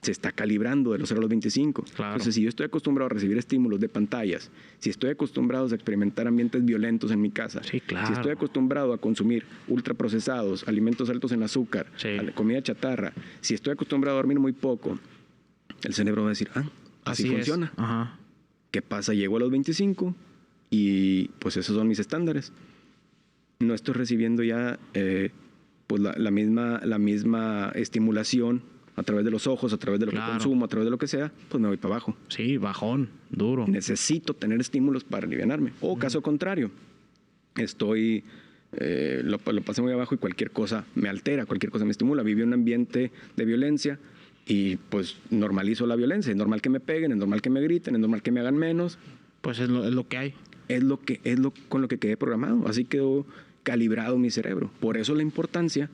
Speaker 3: Se está calibrando de los 0 a los 25.
Speaker 2: Claro.
Speaker 3: Entonces, si yo estoy acostumbrado a recibir estímulos de pantallas, si estoy acostumbrado a experimentar ambientes violentos en mi casa,
Speaker 2: sí, claro.
Speaker 3: si estoy acostumbrado a consumir ultraprocesados, alimentos altos en azúcar, comida chatarra, si estoy acostumbrado a dormir muy poco, el cerebro va a decir, así funciona.
Speaker 2: Ajá.
Speaker 3: ¿Qué pasa? Llego a los 25 y pues esos son mis estándares. No estoy recibiendo ya pues la misma estimulación a través de los ojos, a través de lo que consumo, a través de lo que sea, pues me voy para abajo.
Speaker 2: Sí, bajón, duro.
Speaker 3: Necesito tener estímulos para alivianarme. O caso contrario, estoy, lo pasé muy abajo y cualquier cosa me altera, cualquier cosa me estimula. Viví un ambiente de violencia y pues normalizo la violencia. Es normal que me peguen, es normal que me griten, es normal que me hagan menos.
Speaker 2: Pues es lo que hay.
Speaker 3: Es con lo que quedé programado. Así quedó calibrado mi cerebro. Por eso la importancia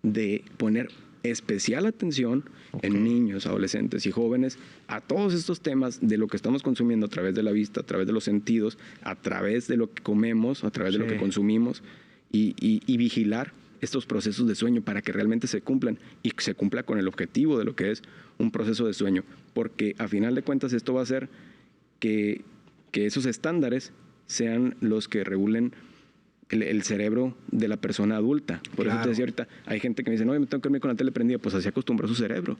Speaker 3: de poner especial atención en niños, adolescentes y jóvenes a todos estos temas de lo que estamos consumiendo a través de la vista, a través de los sentidos, a través de lo que comemos, a través de lo que consumimos y vigilar estos procesos de sueño para que realmente se cumplan y se cumpla con el objetivo de lo que es un proceso de sueño. Porque a final de cuentas esto va a hacer que esos estándares sean los que regulen el cerebro de la persona adulta. Por eso te decía ahorita, hay gente que me dice, no, me tengo que dormir con la tele prendida. Pues así acostumbró su cerebro.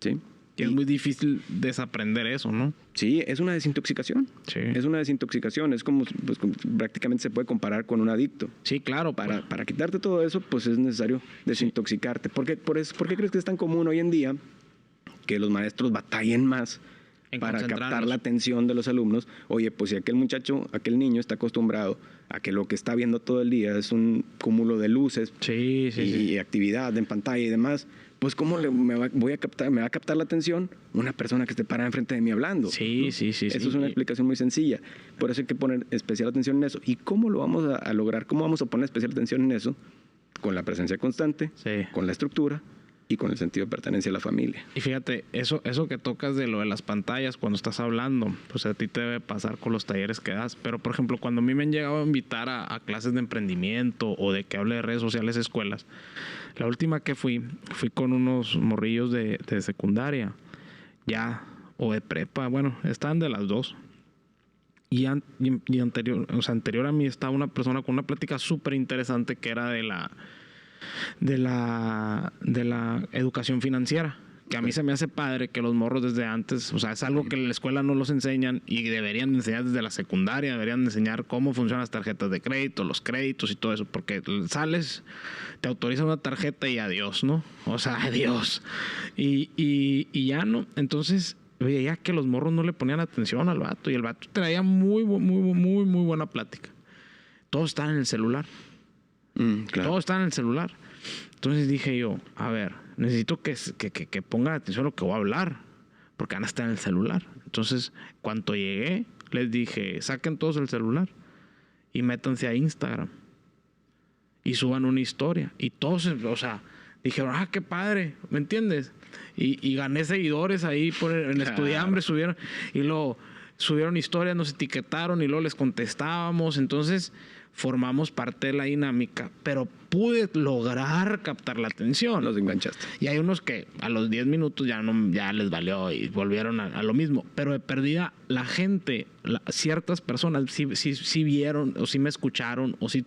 Speaker 3: ¿Sí?
Speaker 2: Y es muy difícil desaprender eso, ¿no?
Speaker 3: Sí, es una desintoxicación.
Speaker 2: Sí.
Speaker 3: Es una desintoxicación. Es como, pues, prácticamente se puede comparar con un adicto.
Speaker 2: Sí, claro.
Speaker 3: Para quitarte todo eso, pues es necesario desintoxicarte. ¿Por qué crees que es tan común hoy en día que los maestros batallen más para captar la atención de los alumnos? Oye, pues si aquel niño está acostumbrado a que lo que está viendo todo el día es un cúmulo de luces y actividad en pantalla y demás, pues ¿cómo me va a captar la atención una persona que esté parada enfrente de mí hablando?
Speaker 2: Sí,
Speaker 3: ¿no?
Speaker 2: sí.
Speaker 3: Eso es una explicación muy sencilla. Por eso hay que poner especial atención en eso. ¿Y cómo lo vamos a lograr? ¿Cómo vamos a poner especial atención en eso? Con la presencia constante, con la estructura y con el sentido de pertenencia a la familia.
Speaker 2: Y fíjate, eso que tocas de lo de las pantallas cuando estás hablando, pues a ti te debe pasar con los talleres que das. Pero, por ejemplo, cuando a mí me han llegado a invitar a clases de emprendimiento o de que hable de redes sociales, escuelas, la última que fui con unos morrillos de secundaria, ya, o de prepa, bueno, estaban de las dos. Y anterior a mí estaba una persona con una plática súper interesante que era de la educación financiera, que a mí se me hace padre que los morros desde antes, o sea, es algo que en la escuela no los enseñan y deberían enseñar desde la secundaria, deberían enseñar cómo funcionan las tarjetas de crédito, los créditos y todo eso, porque sales, te autorizan una tarjeta y adiós, ¿no? O sea, adiós. Y ya no, entonces veía que los morros no le ponían atención al vato y el vato traía muy buena plática. Todos están en el celular.
Speaker 3: Claro.
Speaker 2: Todo está en el celular. Entonces dije yo, a ver, necesito que pongan atención a lo que voy a hablar, porque van a estar en el celular. Entonces, cuando llegué, les dije, saquen todos el celular y métanse a Instagram y suban una historia. Y todos, o sea, dijeron, qué padre, ¿me entiendes? Y gané seguidores ahí en Estudiambre, subieron, y luego subieron historias, nos etiquetaron y luego les contestábamos. Entonces formamos parte de la dinámica, pero pude lograr captar la atención.
Speaker 3: Los enganchaste.
Speaker 2: Y hay unos que a los 10 minutos ya les valió y volvieron a lo mismo. Pero de perdida, la gente, ciertas personas sí vieron o sí me escucharon o sí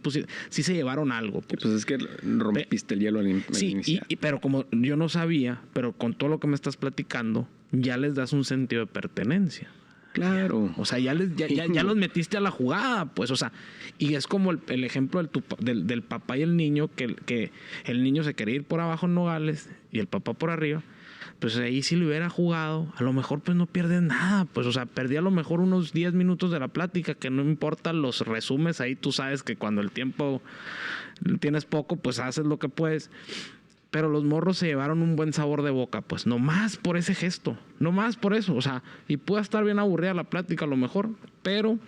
Speaker 2: se llevaron algo.
Speaker 3: Pues es que rompiste el hielo al iniciar.
Speaker 2: Pero como yo no sabía, pero con todo lo que me estás platicando, ya les das un sentido de pertenencia.
Speaker 3: Claro.
Speaker 2: O sea, ya los metiste a la jugada, pues, o sea, y es como el ejemplo del papá y el niño, que el niño se quería ir por abajo en Nogales y el papá por arriba. Pues ahí si lo hubiera jugado, a lo mejor pues no pierdes nada, pues, o sea, perdí a lo mejor unos 10 minutos de la plática, que no importa, los resumes ahí, tú sabes que cuando el tiempo tienes poco, pues haces lo que puedes. Pero los morros se llevaron un buen sabor de boca, pues nomás por ese gesto, nomás por eso, o sea, y puede estar bien aburrida la plática a lo mejor, pero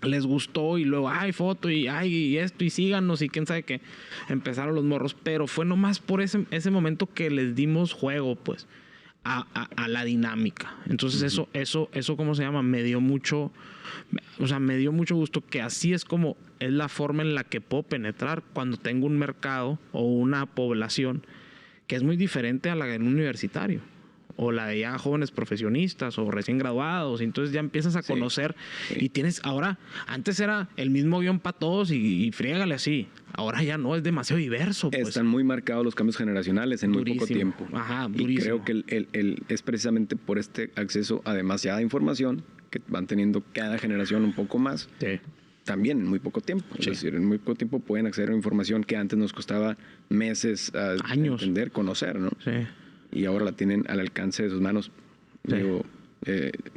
Speaker 2: les gustó y luego, foto y esto y síganos y quién sabe qué, empezaron los morros, pero fue nomás por ese momento que les dimos juego, pues, a la dinámica. Entonces eso ¿cómo se llama? Me dio mucho gusto, que así es como es la forma en la que puedo penetrar cuando tengo un mercado o una población que es muy diferente a la de un universitario o la de ya jóvenes profesionistas o recién graduados. Entonces ya empiezas a conocer y tienes, ahora, antes era el mismo guión para todos y friégale así. Ahora ya no, es demasiado diverso. Pues.
Speaker 3: Están muy marcados los cambios generacionales en muy poco tiempo.
Speaker 2: Ajá, durísimo.
Speaker 3: Y creo que es precisamente por este acceso a demasiada información que van teniendo cada generación un poco más.
Speaker 2: Sí.
Speaker 3: También en muy poco tiempo. Es decir, en muy poco tiempo pueden acceder a información que antes nos costaba meses
Speaker 2: años
Speaker 3: entender, conocer, ¿no?
Speaker 2: Sí.
Speaker 3: Y ahora la tienen al alcance de sus manos.
Speaker 2: Sí.
Speaker 3: Digo,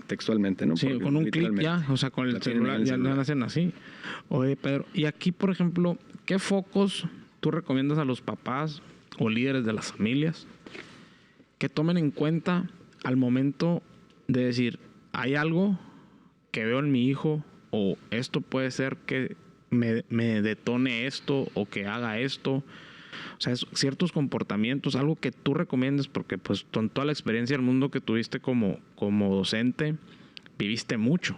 Speaker 3: textualmente, ¿no?
Speaker 2: Sí,
Speaker 3: Porque
Speaker 2: con un clic
Speaker 3: literalmente
Speaker 2: ya, o sea, con el
Speaker 3: la tienen
Speaker 2: celular
Speaker 3: en el
Speaker 2: ya
Speaker 3: celular.
Speaker 2: lo hacen así. Oye, Pedro, y aquí, por ejemplo, ¿qué focos tú recomiendas a los papás o líderes de las familias que tomen en cuenta al momento de decir, hay algo que veo en mi hijo o esto puede ser que me detone esto o que haga esto? O sea, ciertos comportamientos, algo que tú recomiendes, porque pues con toda la experiencia del mundo que tuviste como docente, viviste mucho,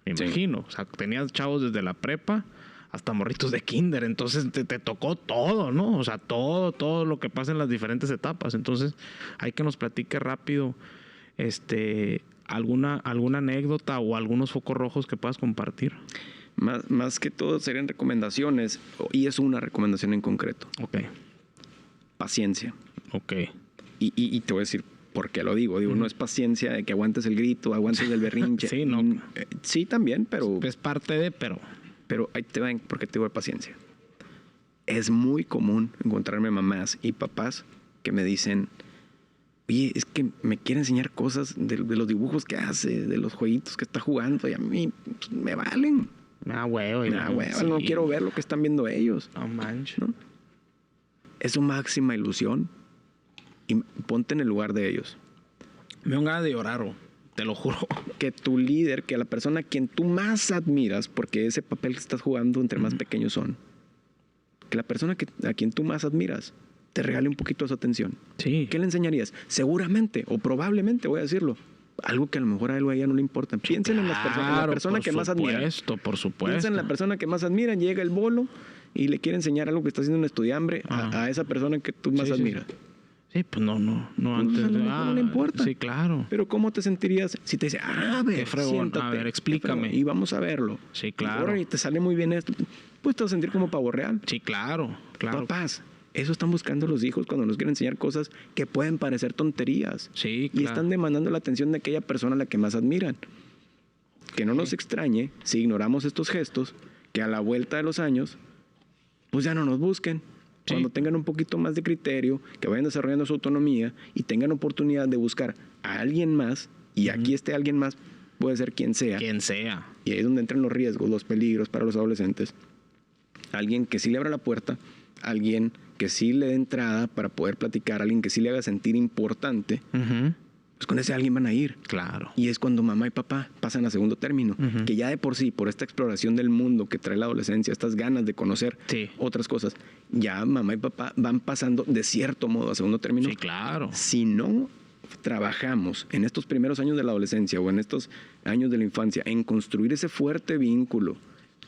Speaker 2: me
Speaker 3: Sí.
Speaker 2: imagino. O sea, tenías chavos desde la prepa hasta morritos de kinder, entonces te tocó todo, ¿no? O sea, todo lo que pasa en las diferentes etapas. Entonces, hay que nos platique rápido, alguna anécdota o algunos focos rojos que puedas compartir.
Speaker 3: Más que todo serían recomendaciones, y es una recomendación en concreto.
Speaker 2: Ok.
Speaker 3: Paciencia.
Speaker 2: Ok.
Speaker 3: Y te voy a decir por qué lo digo. No es paciencia de que aguantes el grito, aguantes el berrinche.
Speaker 2: Sí, no.
Speaker 3: Sí, también, pero
Speaker 2: Es parte de, pero
Speaker 3: ahí te ven porque te digo de paciencia. Es muy común encontrarme mamás y papás que me dicen, oye, es que me quiere enseñar cosas de los dibujos que hace, de los jueguitos que está jugando, y a mí pues, me valen.
Speaker 2: huevo.
Speaker 3: No quiero ver lo que están viendo ellos.
Speaker 2: No manches.
Speaker 3: ¿No? Es su máxima ilusión. Y ponte en el lugar de ellos.
Speaker 2: Me da ganas de llorar, te lo juro.
Speaker 3: Que tu líder, que la persona a quien tú más admiras, porque ese papel que estás jugando entre más pequeños son, que la persona a quien tú más admiras te regale un poquito de su atención.
Speaker 2: Sí.
Speaker 3: ¿Qué le enseñarías? Seguramente o probablemente, voy a decirlo, algo que a lo mejor a él o a ella no le importa. Piensen en la persona que más admiran.
Speaker 2: Por supuesto.
Speaker 3: Piensen en la persona que más admiran, llega el bolo y le quiere enseñar algo que está haciendo un estudiambre a esa persona que tú más admiras.
Speaker 2: Sí, pues no antes
Speaker 3: a lo mejor no le importa.
Speaker 2: Sí, claro.
Speaker 3: Pero ¿cómo te sentirías si te dice, a ver,
Speaker 2: Qué fregón,
Speaker 3: siéntate,
Speaker 2: a ver, explícame.
Speaker 3: y vamos a verlo?
Speaker 2: Sí, claro.
Speaker 3: Y te sale muy bien esto. Pues te vas a sentir como pavo real.
Speaker 2: Sí, claro.
Speaker 3: Papás, eso están buscando los hijos cuando nos quieren enseñar cosas que pueden parecer tonterías.
Speaker 2: Sí,
Speaker 3: Y están demandando la atención de aquella persona a la que más admiran. Que no nos extrañe si ignoramos estos gestos, que a la vuelta de los años, pues ya no nos busquen.
Speaker 2: Sí.
Speaker 3: Cuando tengan un poquito más de criterio, que vayan desarrollando su autonomía y tengan oportunidad de buscar a alguien más, y aquí este alguien más puede ser quien sea.
Speaker 2: Quien sea.
Speaker 3: Y ahí es donde entran los riesgos, los peligros para los adolescentes. Alguien que sí le abra la puerta, alguien que sí le dé entrada para poder platicar, alguien que sí le haga sentir importante, pues con ese alguien van a ir.
Speaker 2: Claro.
Speaker 3: Y es cuando mamá y papá pasan a segundo término, que ya de por sí, por esta exploración del mundo que trae la adolescencia, estas ganas de conocer otras cosas, ya mamá y papá van pasando de cierto modo a segundo término.
Speaker 2: Sí, claro.
Speaker 3: Si no trabajamos en estos primeros años de la adolescencia o en estos años de la infancia en construir ese fuerte vínculo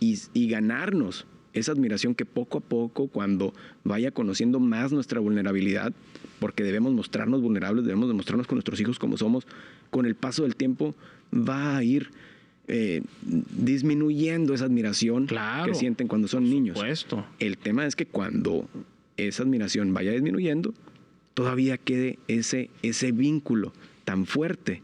Speaker 3: y ganarnos esa admiración que poco a poco, cuando vaya conociendo más nuestra vulnerabilidad, porque debemos mostrarnos vulnerables, debemos demostrarnos con nuestros hijos como somos, con el paso del tiempo va a ir disminuyendo esa admiración que sienten cuando son niños.
Speaker 2: Supuesto.
Speaker 3: El tema es que cuando esa admiración vaya disminuyendo, todavía quede ese vínculo tan fuerte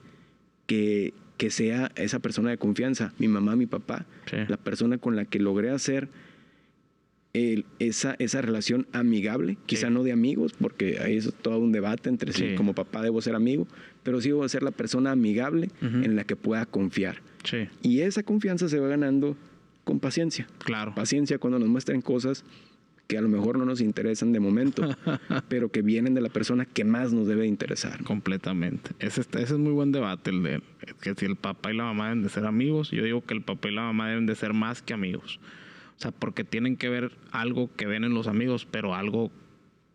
Speaker 3: que sea esa persona de confianza, mi mamá, mi papá, la persona con la que logré hacer esa relación amigable, quizá no de amigos, porque ahí es todo un debate entre si como papá debo ser amigo, pero sí debo ser la persona amigable en la que pueda confiar.
Speaker 2: Sí.
Speaker 3: Y esa confianza se va ganando con paciencia.
Speaker 2: Claro.
Speaker 3: Paciencia cuando nos muestren cosas que a lo mejor no nos interesan de momento, pero que vienen de la persona que más nos debe interesar.
Speaker 2: Completamente. Ese es muy buen debate, el de que si el papá y la mamá deben de ser amigos. Yo digo que el papá y la mamá deben de ser más que amigos. O sea, porque tienen que ver algo que ven en los amigos, pero algo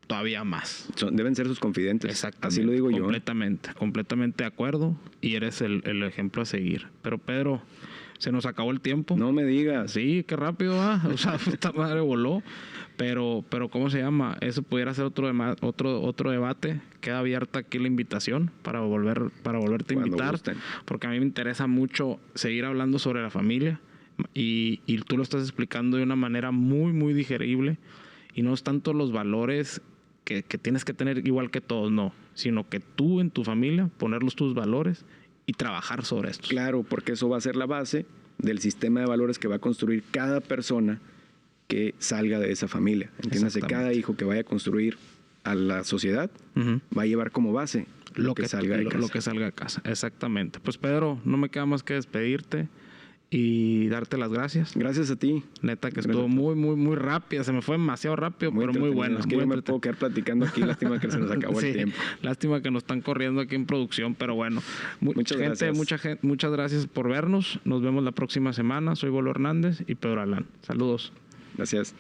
Speaker 2: todavía más.
Speaker 3: Deben ser sus confidentes.
Speaker 2: Exactamente.
Speaker 3: Así lo digo yo.
Speaker 2: Completamente de acuerdo. Y eres el ejemplo a seguir. Pero Pedro, se nos acabó el tiempo.
Speaker 3: No me digas.
Speaker 2: Sí, qué rápido va. O sea, esta madre voló. Pero ¿cómo se llama? Eso pudiera ser otro debate. Queda abierta aquí la invitación para volverte a invitar.
Speaker 3: Gusten.
Speaker 2: Porque a mí me interesa mucho seguir hablando sobre la familia. Y tú lo estás explicando de una manera muy, muy digerible. Y no es tanto los valores que tienes que tener igual que todos, no. Sino que tú en tu familia, ponerlos tus valores y trabajar sobre estos.
Speaker 3: Claro, porque eso va a ser la base del sistema de valores que va a construir cada persona que salga de esa familia. Entiéndase, cada hijo que vaya a construir a la sociedad va a llevar como base lo que salga de casa.
Speaker 2: Lo que salga de casa, exactamente. Pues Pedro, no me queda más que despedirte y darte las gracias.
Speaker 3: Gracias a ti.
Speaker 2: Neta que estuvo muy rápida, se me fue demasiado rápido, pero muy buena.
Speaker 3: Es que yo me puedo quedar platicando aquí, lástima que se nos acabó el tiempo.
Speaker 2: Lástima que nos están corriendo aquí en producción, pero bueno. Muchas gracias por vernos. Nos vemos la próxima semana. Soy Bolo Hernández y Pedro Alán. Saludos.
Speaker 3: Gracias.